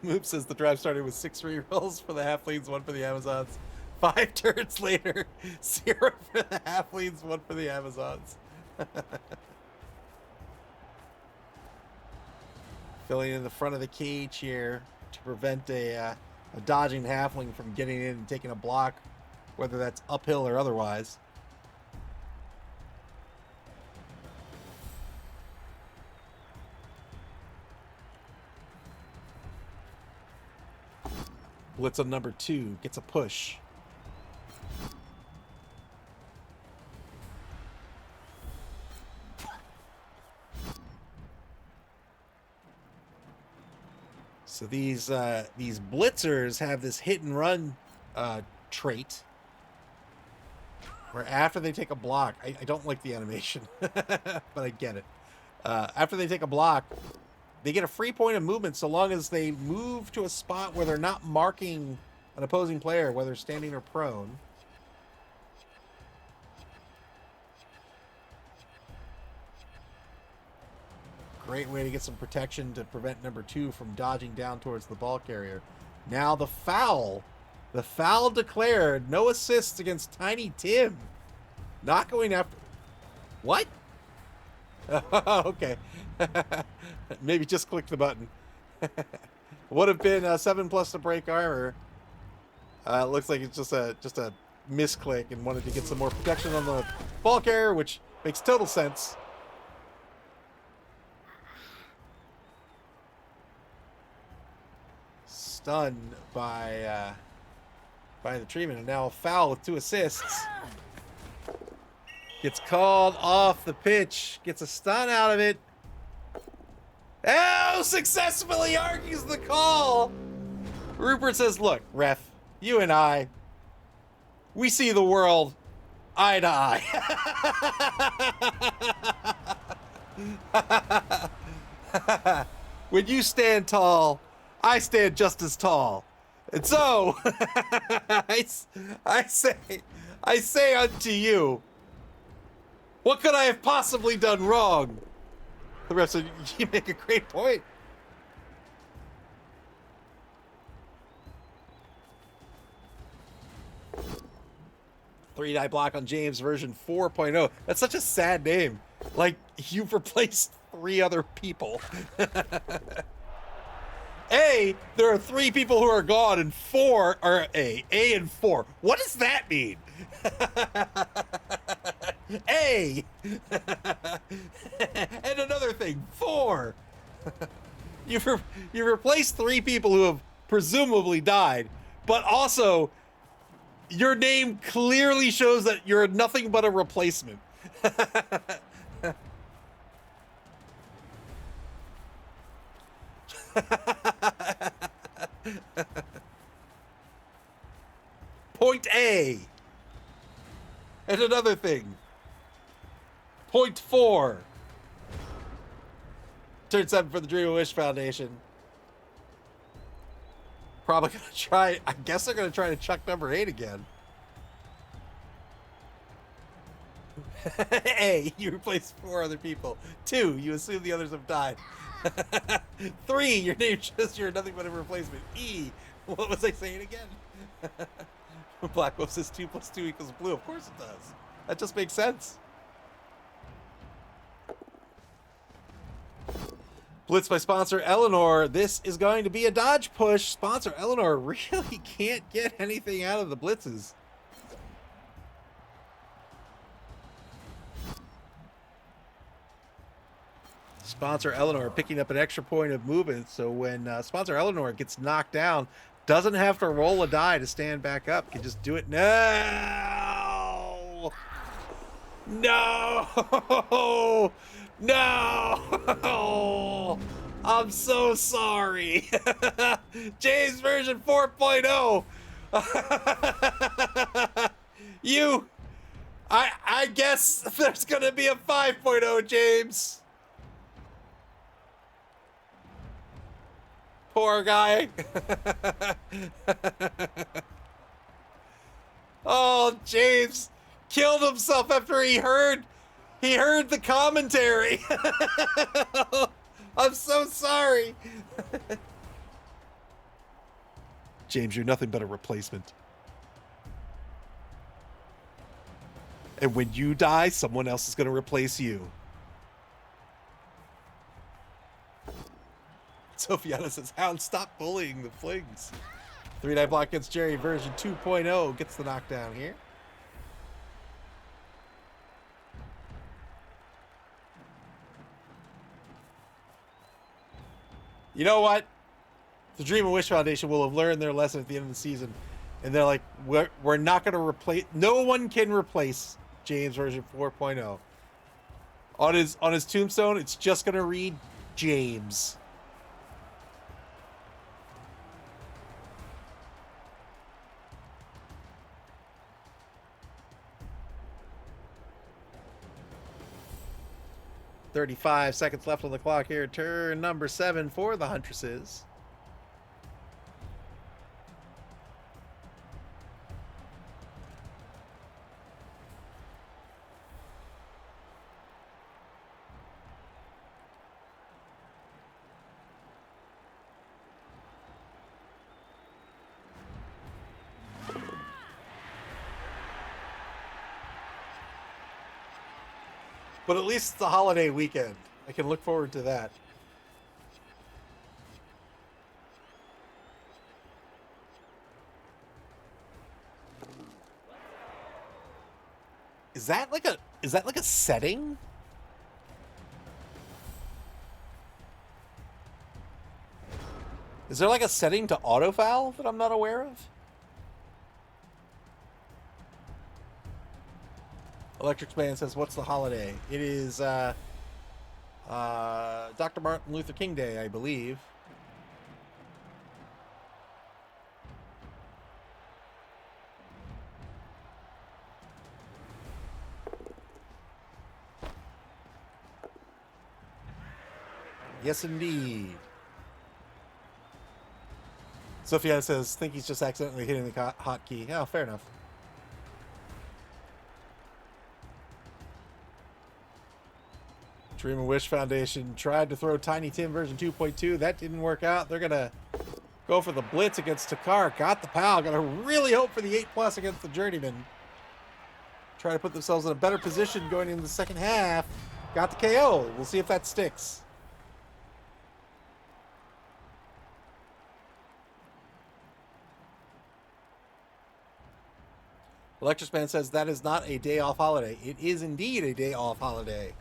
Moop says the drive started with 6 rerolls for the halflings, 1 for the Amazons. 5 turns later, 0 for the halflings, 1 for the Amazons. Filling in the front of the cage here to prevent a dodging halfling from getting in and taking a block, whether that's uphill or otherwise. Blitz on number 2 gets a push. So these blitzers have this hit and run trait, where after they take a block, I don't like the animation, but I get it. After they take a block, they get a free point of movement so long as they move to a spot where they're not marking an opposing player, whether standing or prone. Great way to get some protection to prevent number 2 from dodging down towards the ball carrier. Now the foul. The foul declared. No assists against Tiny Tim. Not going after... What? Okay. Maybe just click the button. Would have been 7+ to break armor. Looks like it's just a misclick and wanted to get some more protection on the ball carrier, which makes total sense. Stunned by the treatment, and now a foul with 2 assists. Gets called off the pitch. Gets a stun out of it. Oh, successfully argues the call. Rupert says, look, ref, you and I, we see the world eye to eye. When you stand tall, I stand just as tall. And so, I say unto you, what could I have possibly done wrong? The ref said, you make a great point. Three-die block on James version 4.0. That's such a sad name. Like, you've replaced 3 other people. A, there are 3 people who are gone, and 4 are A and 4. What does that mean? A. And another thing, 4. You've replaced 3 people who have presumably died, but also your name clearly shows that you're nothing but a replacement. Point A. And another thing. Point 4. Turn 7 for the Dream of Wish Foundation. Probably gonna try, I guess they're gonna try to chuck number 8 again. A, you replaced 4 other people. 2, you assume the others have died. 3, your name shows you're nothing but a replacement. E, what was I saying again? Black Wolf says 2 + 2 = blue. Of course it does. That just makes sense. Blitz by sponsor Eleanor. This is going to be a dodge push. Sponsor Eleanor really can't get anything out of the blitzes. Sponsor Eleanor picking up an extra point of movement, so when Sponsor Eleanor gets knocked down, doesn't have to roll a die to stand back up. Can just do it now. No! No! I'm so sorry. James version 4.0. I guess there's gonna be a 5.0, James. Poor guy. Oh, James killed himself after he heard the commentary. I'm so sorry. James, you're nothing but a replacement. And when you die, someone else is going to replace you. Sophiana says, Hound, stop bullying the flings. 3-die block against Jerry version 2.0 gets the knockdown here. You know what? The Dream of Wish Foundation will have learned their lesson at the end of the season. And they're like, we're not going to replace... No one can replace James version 4.0. On his tombstone, it's just going to read James. .35 seconds left on the clock here. Turn number 7 for the Huntresses. But at least it's a holiday weekend. I can look forward to that. Is that like a setting? Is there like a setting to autofoul that I'm not aware of? Electric Man says, what's the holiday? It is Dr. Martin Luther King Day, I believe. Yes, indeed. Sophia says, think he's just accidentally hitting the hotkey. Oh, fair enough. Dream and Wish Foundation tried to throw Tiny Tim version 2.2. That didn't work out. They're going to go for the blitz against Takar. Got the PAL. Got to really hope for the 8+ against the Journeyman. Try to put themselves in a better position going into the second half. Got the KO. We'll see if that sticks. Electric Man says that is not a day off holiday. It is indeed a day off holiday.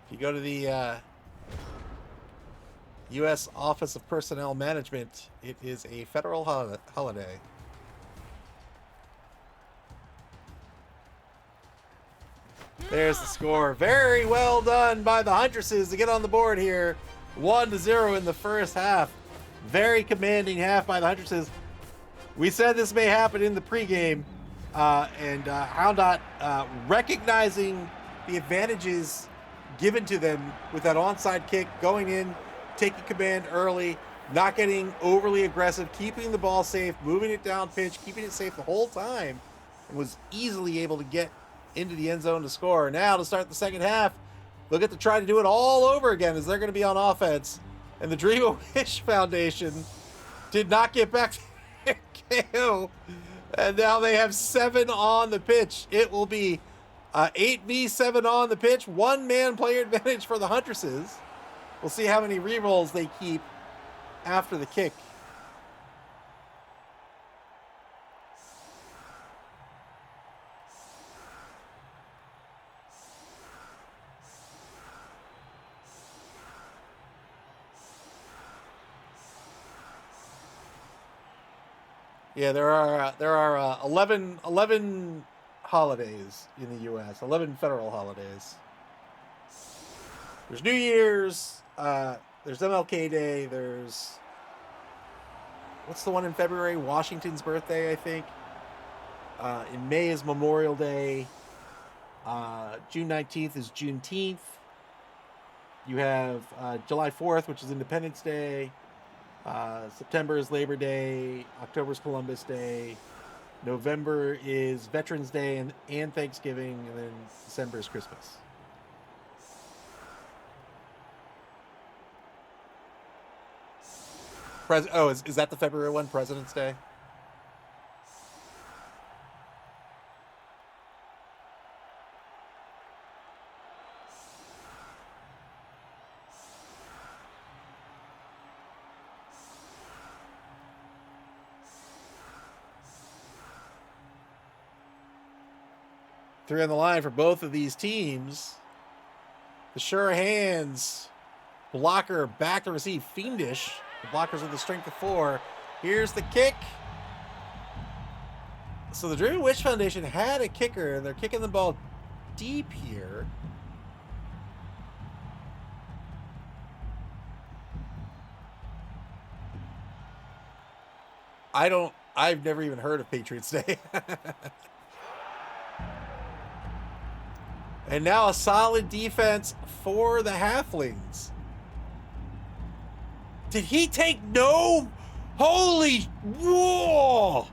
If you go to the U.S. Office of Personnel Management, it is a federal holiday. There's the score. Very well done by the Huntresses to get on the board here. 1-0 in the first half. Very commanding half by the Huntresses. We said this may happen in the pregame, and Houndot recognizing the advantages given to them with that onside kick, going in, taking command early, not getting overly aggressive, keeping the ball safe, moving it down pitch, keeping it safe the whole time, and was easily able to get into the end zone to score. Now to start the second half, they'll get to try to do it all over again as they're going to be on offense. And the Dream of Wish Foundation did not get back to their KO. And now they have 7 on the pitch. It will be 8v7 on the pitch. 1-man player advantage for the Huntresses. We'll see how many rerolls they keep after the kick. Yeah, there are 11 holidays in the U.S. 11 federal holidays. There's New Year's. There's MLK Day. There's what's the one in February? Washington's birthday, I think. In May is Memorial Day. June 19th is Juneteenth. You have July 4th, which is Independence Day. September is Labor Day. October is Columbus Day. November is Veterans Day and Thanksgiving. And then December is Christmas. Is that the February one, President's Day? Three on the line for both of these teams. The sure hands. Blocker back to receive. Fiendish. The blockers with the strength of 4. Here's the kick. So the Dream and Wish Foundation had a kicker, and they're kicking the ball deep here. I've never even heard of Patriots Day. And now a solid defense for the Halflings. Did he take no? Holy, whoa!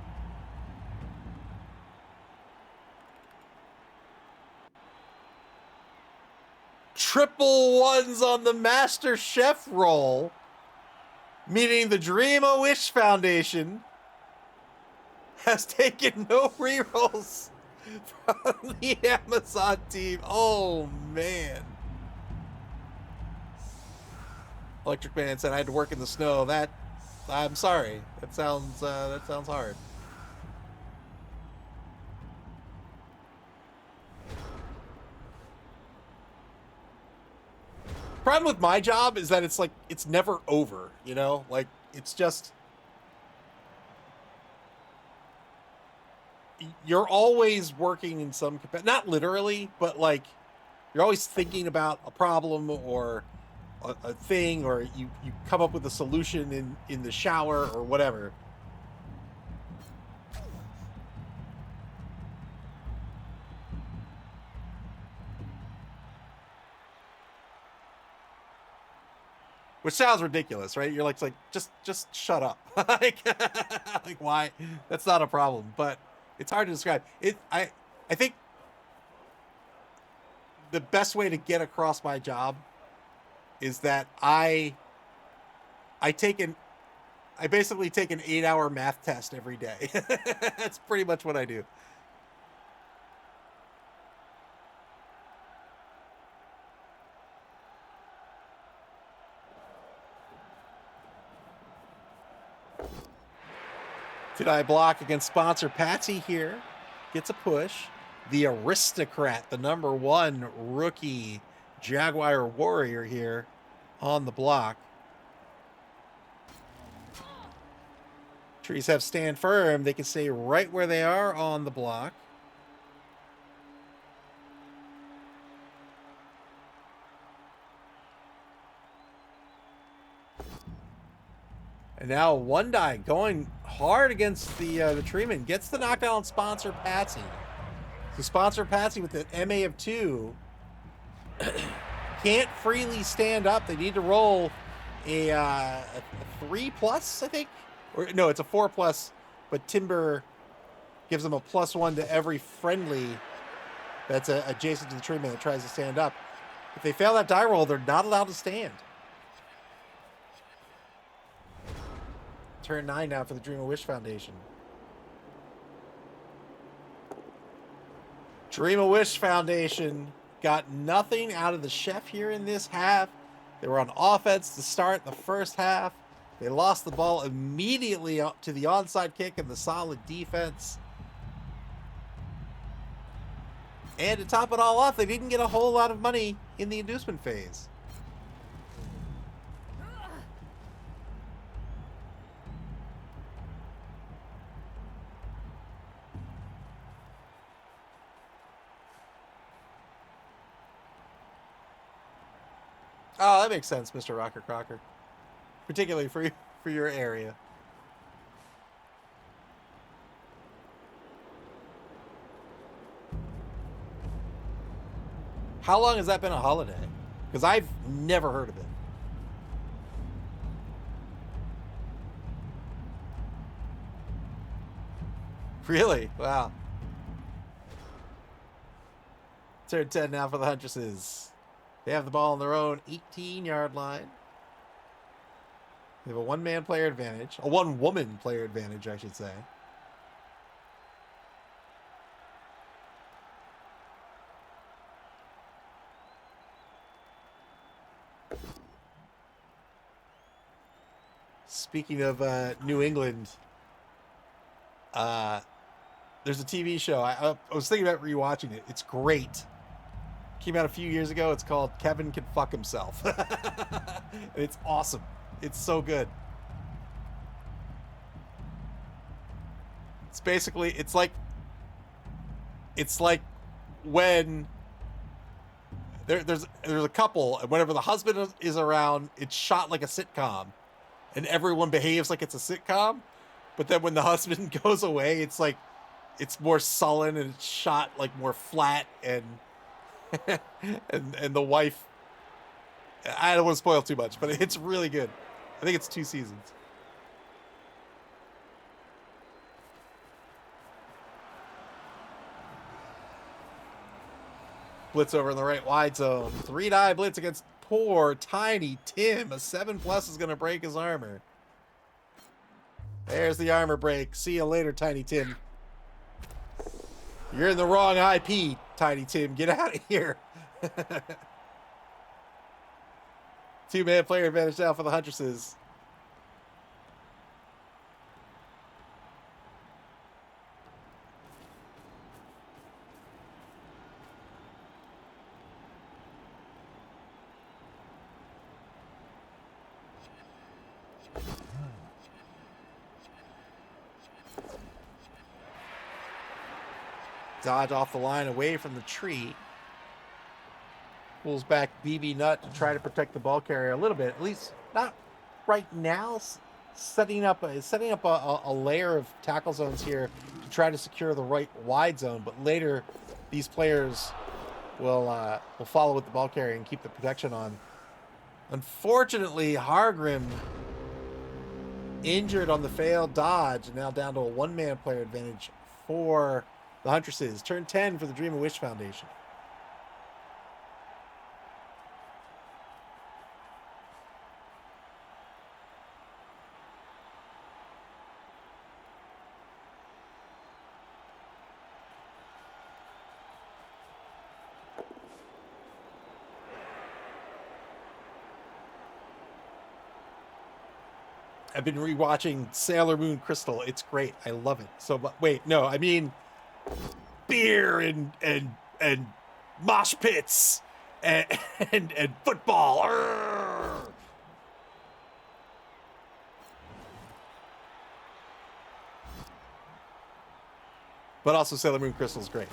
Triple ones on the Master Chef roll, meaning the Dream of Wish Foundation has taken no rerolls from the Amazon team. Oh, man. Electric Man said I had to work in the snow. I'm sorry. That sounds hard. Problem with my job is that it's like it's never over, you know? Like it's just you're always working in some not literally, but like you're always thinking about a problem or a thing, or you come up with a solution in the shower or whatever. Which sounds ridiculous, right? You're like just shut up. like why? That's not a problem, but it's hard to describe. I think the best way to get across my job is that I basically take an 8-hour math test every day. That's pretty much what I do. Did I block against sponsor Patsy here? Gets a push. The Aristocrat, the #1 rookie Jaguar Warrior here on the block. Trees have stand firm. They can stay right where they are on the block. And now one die going hard against the Treeman. Gets the knockdown on sponsor Patsy. So sponsor Patsy with an MA of 2 can't freely stand up. They need to roll a 3+, I think. Or no, it's a 4+, but Timber gives them a +1 to every friendly that's adjacent to the Treeman that tries to stand up. If they fail that die roll, they're not allowed to stand. Turn 9 now for the Dream of Wish Foundation. Dream of Wish Foundation got nothing out of the chef here in this half. They were on offense to start the first half. They lost the ball immediately up to the onside kick and the solid defense. And to top it all off, they didn't get a whole lot of money in the inducement phase. Oh, that makes sense, Mr. Rocker Crocker. Particularly for your area. How long has that been a holiday? Because I've never heard of it. Really? Wow. Third 10 now for the Huntresses. They have the ball on their own 18-yard line. They have a one-man player advantage. A one-woman player advantage, I should say. Speaking of New England, there's a TV show. I was thinking about rewatching it. It's great. Came out a few years ago. It's called Kevin Can Fuck Himself. It's awesome. It's so good. It's basically, it's like when there's a couple, and whenever the husband is around, it's shot like a sitcom, and everyone behaves like it's a sitcom. But then when the husband goes away, it's like it's more sullen and it's shot like more flat and and the wife, I don't want to spoil too much, but it's really good. I think it's 2 seasons. Blitz over in the right wide zone. 3-die blitz against poor tiny Tim. A 7+ is going to break his armor. There's the armor break. See you later, Tiny Tim. You're in the wrong IP, Tiny Tim. Get out of here. Two-man player advantage now for the Huntresses. Dodge off the line away from the tree. Pulls back BB Nut to try to protect the ball carrier a little bit. At least not right now. Setting up a layer of tackle zones here to try to secure the right wide zone. But later, these players will follow with the ball carrier and keep the protection on. Unfortunately, Hargrim injured on the failed dodge, and now down to a one-man player advantage for the Huntresses. Turn 10 for the Dream of Wish Foundation. I've been rewatching Sailor Moon Crystal. It's great. I love it. So, wait, no, I mean beer and mosh pits and football. Arrgh. But also Sailor Moon Crystal is great.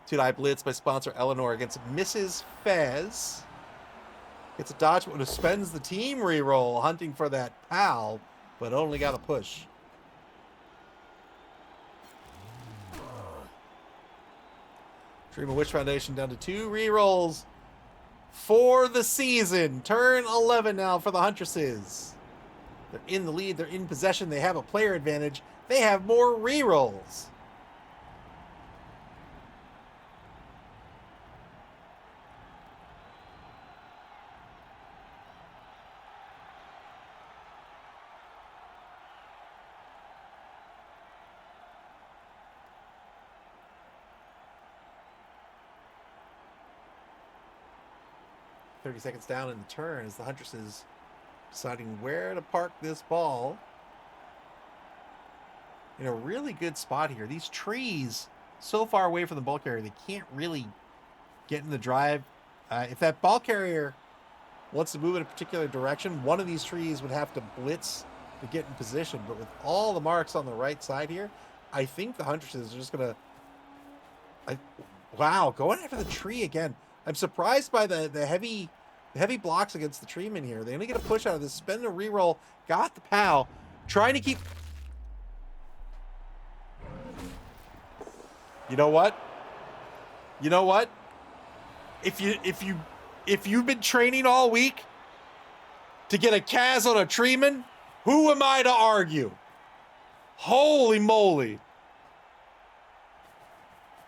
Two-die blitz by sponsor Eleanor against Mrs. Fez. Gets a dodge, but spends the team reroll, hunting for that pal, but only got a push. Dream of Wish Foundation down to 2 rerolls for the season. Turn 11 now for the Huntresses. They're in the lead. They're in possession. They have a player advantage. They have more rerolls. Seconds down in the turn as the Huntresses deciding where to park this ball. In a really good spot here. These trees so far away from the ball carrier, they can't really get in the drive. If that ball carrier wants to move in a particular direction, one of these trees would have to blitz to get in position. But with all the marks on the right side here, I think the Huntresses are just going to... Wow, going after the tree again. I'm surprised by the heavy blocks against the treeman here. They only get a push out of this. Spend a reroll. Got the POW. Trying to keep... You know what? You know what? If you've been training all week to get a Kaz on a treeman, who am I to argue? Holy moly.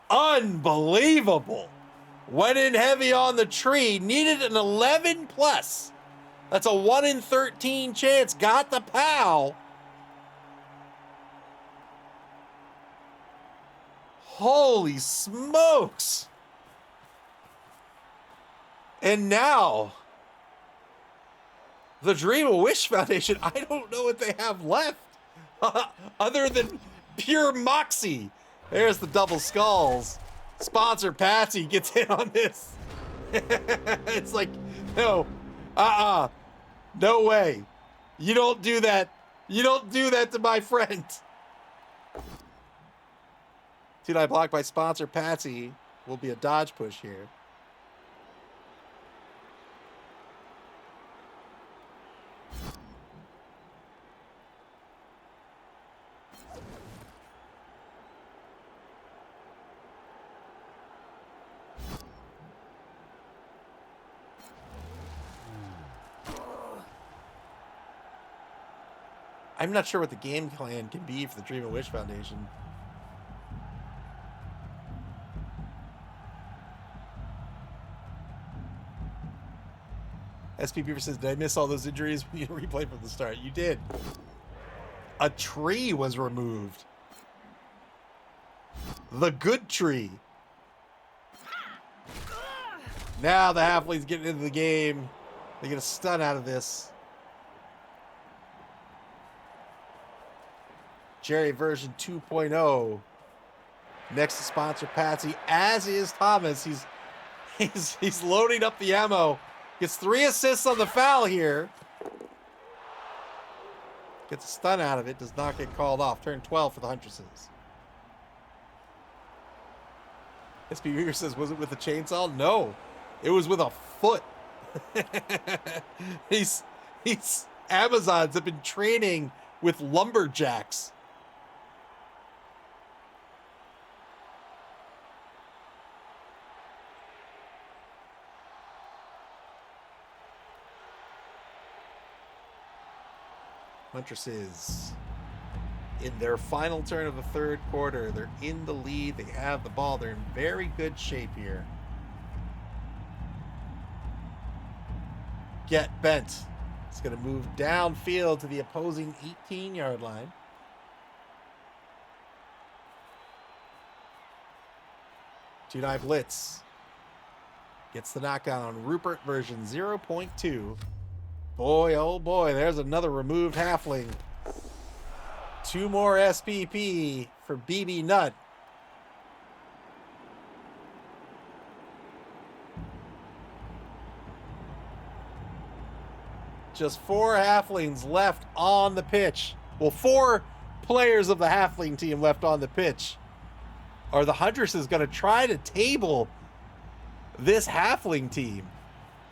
Unbelievable. Went in heavy on the tree. Needed an 11 plus. That's a 1 in 13 chance. Got the POW. Holy smokes. And now, the Dream of Wish Foundation, I don't know what they have left. Other than pure moxie. There's the double skulls. Sponsor Patsy gets in on this. It's like, no, no way. You don't do that. You don't do that to my friend. Two-die block by sponsor Patsy will be a dodge push here. I'm not sure what the game plan can be for the Dream of Wish Foundation. SP Beaver says, did I miss all those injuries? We need to replay from the start. You did. A tree was removed. The good tree. Now the halfling's getting into the game. They get a stun out of this. Jerry version 2.0. Next to sponsor Patsy, as is Thomas. He's loading up the ammo. Gets 3 assists on the foul here. Gets a stun out of it. Does not get called off. Turn 12 for the Huntresses. SP Beaver says, was it with a chainsaw? No. It was with a foot. These Amazons have been training with lumberjacks. Huntresses in their final turn of the third quarter. They're in the lead. They have the ball. They're in very good shape here. Get bent. It's going to move downfield to the opposing 18-yard line. Two-die blitz. Gets the knockdown on Rupert version 0.2. Boy, oh boy, there's another removed halfling. 2 more SPP for BB Nut. Just 4 halflings left on the pitch. Well, 4 players of the halfling team left on the pitch. Are the Huntresses going to try to table this halfling team?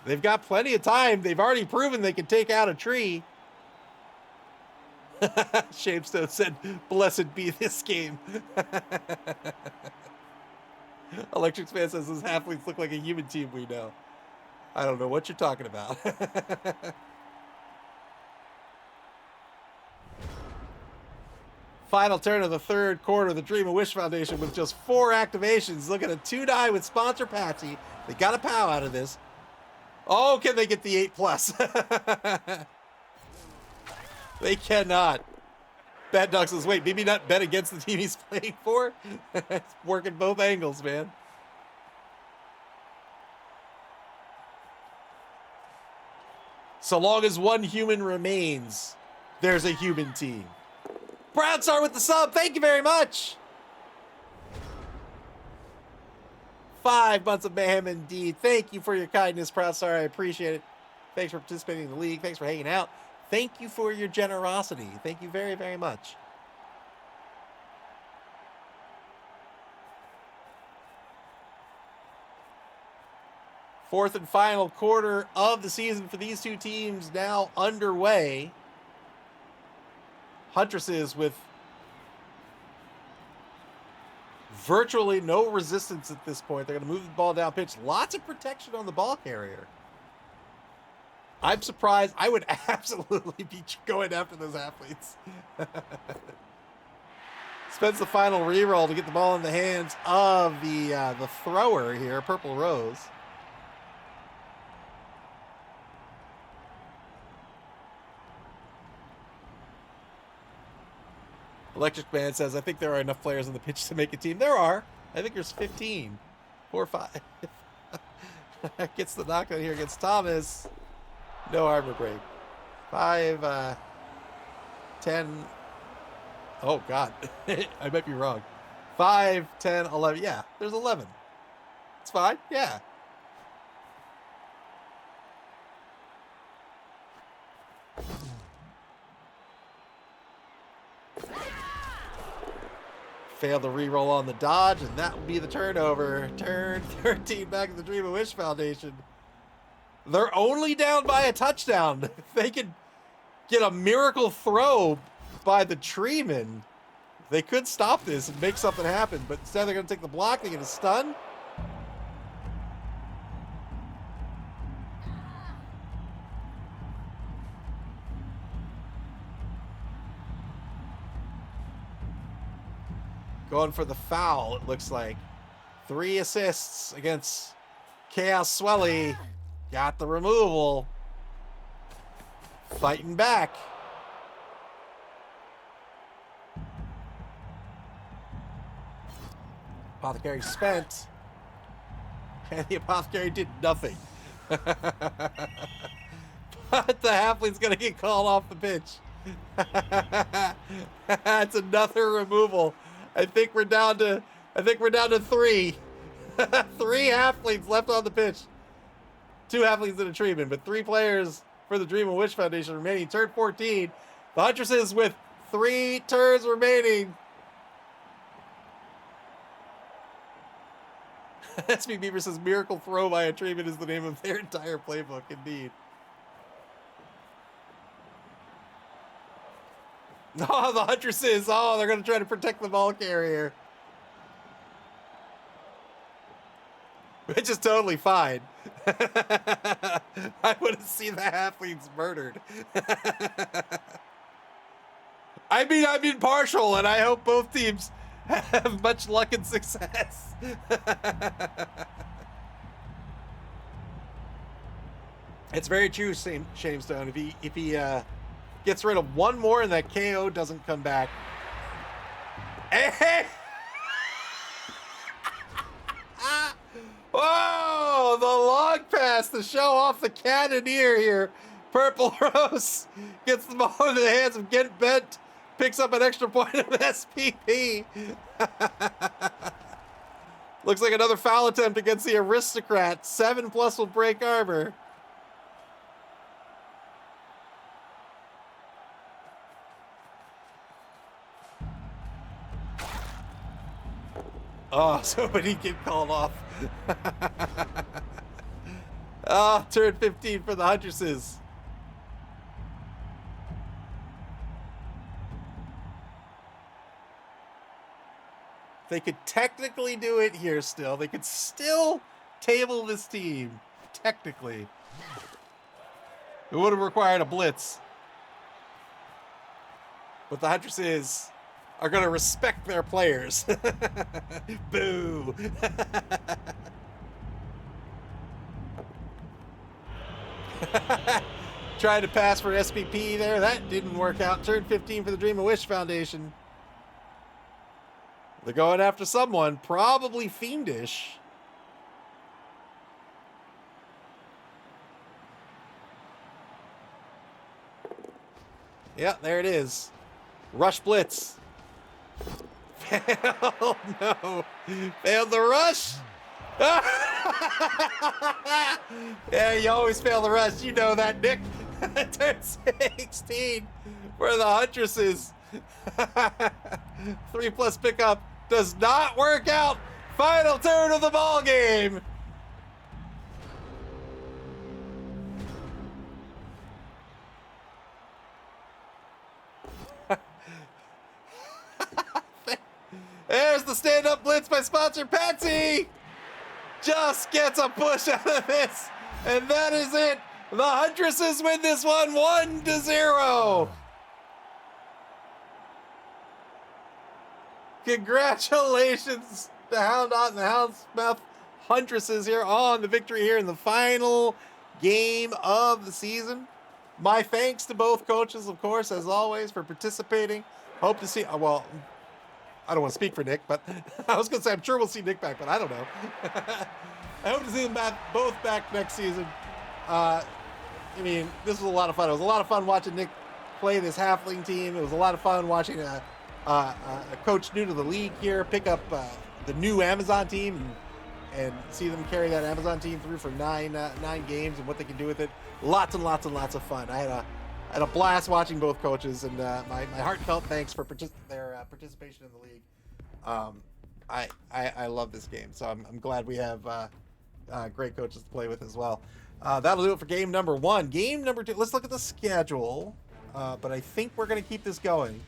They've got plenty of time. They've already proven they can take out a tree. Shamestone said, blessed be this game. Electric Fan says, those halflings look like a human team we know. I don't know what you're talking about. Final turn of the third quarter. The Dream of Wish Foundation with just 4 activations. Look at a 2-die with sponsor Patsy. They got a POW out of this. Oh, can they get the 8+? They cannot. Bad Dog says, wait, maybe not bet against the team he's playing for? It's working both angles, man. So long as one human remains, there's a human team. Brown Star with the sub. Thank you very much. 5 months of mayhem indeed. Thank you for your kindness, Proud Star. I appreciate it. Thanks for participating in the league. Thanks for hanging out. Thank you for your generosity. Thank you very, very much. Fourth and final quarter of the season for these 2 teams now underway. Huntresses with virtually no resistance at this point. They're going to move the ball down pitch. Lots of protection on the ball carrier. I'm surprised. I would absolutely be going after those athletes. Spends the final reroll to get the ball in the hands of the thrower here, Purple Rose. Electric Man says, I think there are enough players on the pitch to make a team. There are. I think there's 15. 4 or 5. Gets the knockdown here against Thomas. No armor break. 5, 10. Oh, God. I might be wrong. 5, 10, 11. Yeah, there's 11. It's fine. Yeah. Failed the reroll on the dodge, and that will be the turnover. Turn 13 back at the Dream of Wish Foundation. They're only down by a touchdown. If they could get a miracle throw by the treeman, they could stop this and make something happen. But instead, they're going to take the block. They get a stun. going for the foul, it looks like. 3 assists against Chaos Swelly. Got the removal. Fighting back. Apothecary spent. And the Apothecary did nothing. But the Halfling's going to get called off the pitch. That's another removal. I think we're down to 3. 3 Halflings left on the pitch. 2 Halflings in a treatment, but 3 players for the Dream of Wish Foundation remaining. Turn 14. The Huntresses with 3 turns remaining. SB Beaver says Miracle Throw by a Treatment is the name of their entire playbook, indeed. Oh, the Huntresses. Oh, they're going to try to protect the ball carrier. Which is totally fine. I want to see the Halflings murdered. I mean, I'm impartial, and I hope both teams have much luck and success. It's very true, Shamestone. If he gets rid of one more and that KO doesn't come back. Hey! Whoa! The long pass to show off the Cannoneer here. Purple Rose gets the ball into the hands of Get Bent. Picks up an extra point of SPP. Looks like another foul attempt against the Aristocrat. 7+ will break armor. Oh, somebody get called off. Oh, turn 15 for the Huntresses. They could technically do it here still. They could still table this team, technically. It would have required a blitz. But the Huntresses are going to respect their players. Boo. Trying to pass for SPP there. That didn't work out. Turn 15 for the Dream of Wish Foundation. They're going after someone, probably Fiendish. Yeah, there it is. Rush blitz. Failed, no. Failed the rush. Yeah, you always fail the rush. You know that, Nick. Turn 16 for the Huntresses. 3+ pickup does not work out. Final turn of the ball game. There's the stand-up blitz by sponsor Patsy. Just gets a push out of this. And that is it. The Huntresses win this one 1-0. Congratulations to Houndot and the Houndsmouth Huntresses here on the victory here in the final game of the season. My thanks to both coaches, of course, as always, for participating. Hope to see, well, I don't want to speak for Nick, but I was going to say I'm sure we'll see Nick back, but I don't know. I hope to see them both back next season. I mean, this was a lot of fun. It was a lot of fun watching Nick play this Halfling team. It was a lot of fun watching a coach new to the league here pick up the new Amazon team and see them carry that Amazon team through for nine games and what they can do with it. Lots and lots and lots of fun. I had a blast watching both coaches, and my heartfelt thanks for their participation in the league. I love this game, so I'm glad we have great coaches to play with as well. That'll do it for game number 1. Game number 2, let's look at the schedule, but I think we're going to keep this going.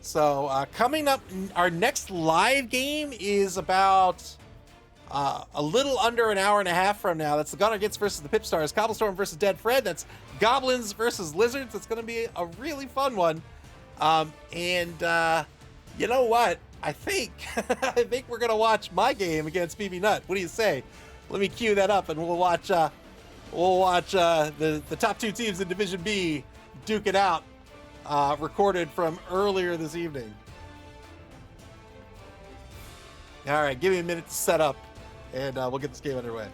So coming up, our next live game is about a little under an hour and a half from now. That's the Gunner versus the Pipstars, Cobblestorm versus Dead Fred. That's Goblins versus Lizards. It's going to be a really fun one. You know what? I think I think we're going to watch my game against BB Nut. What do you say? Let me cue that up, and we'll watch the top two teams in Division B duke it out, recorded from earlier this evening. All right, give me a minute to set up, and we'll get this game underway.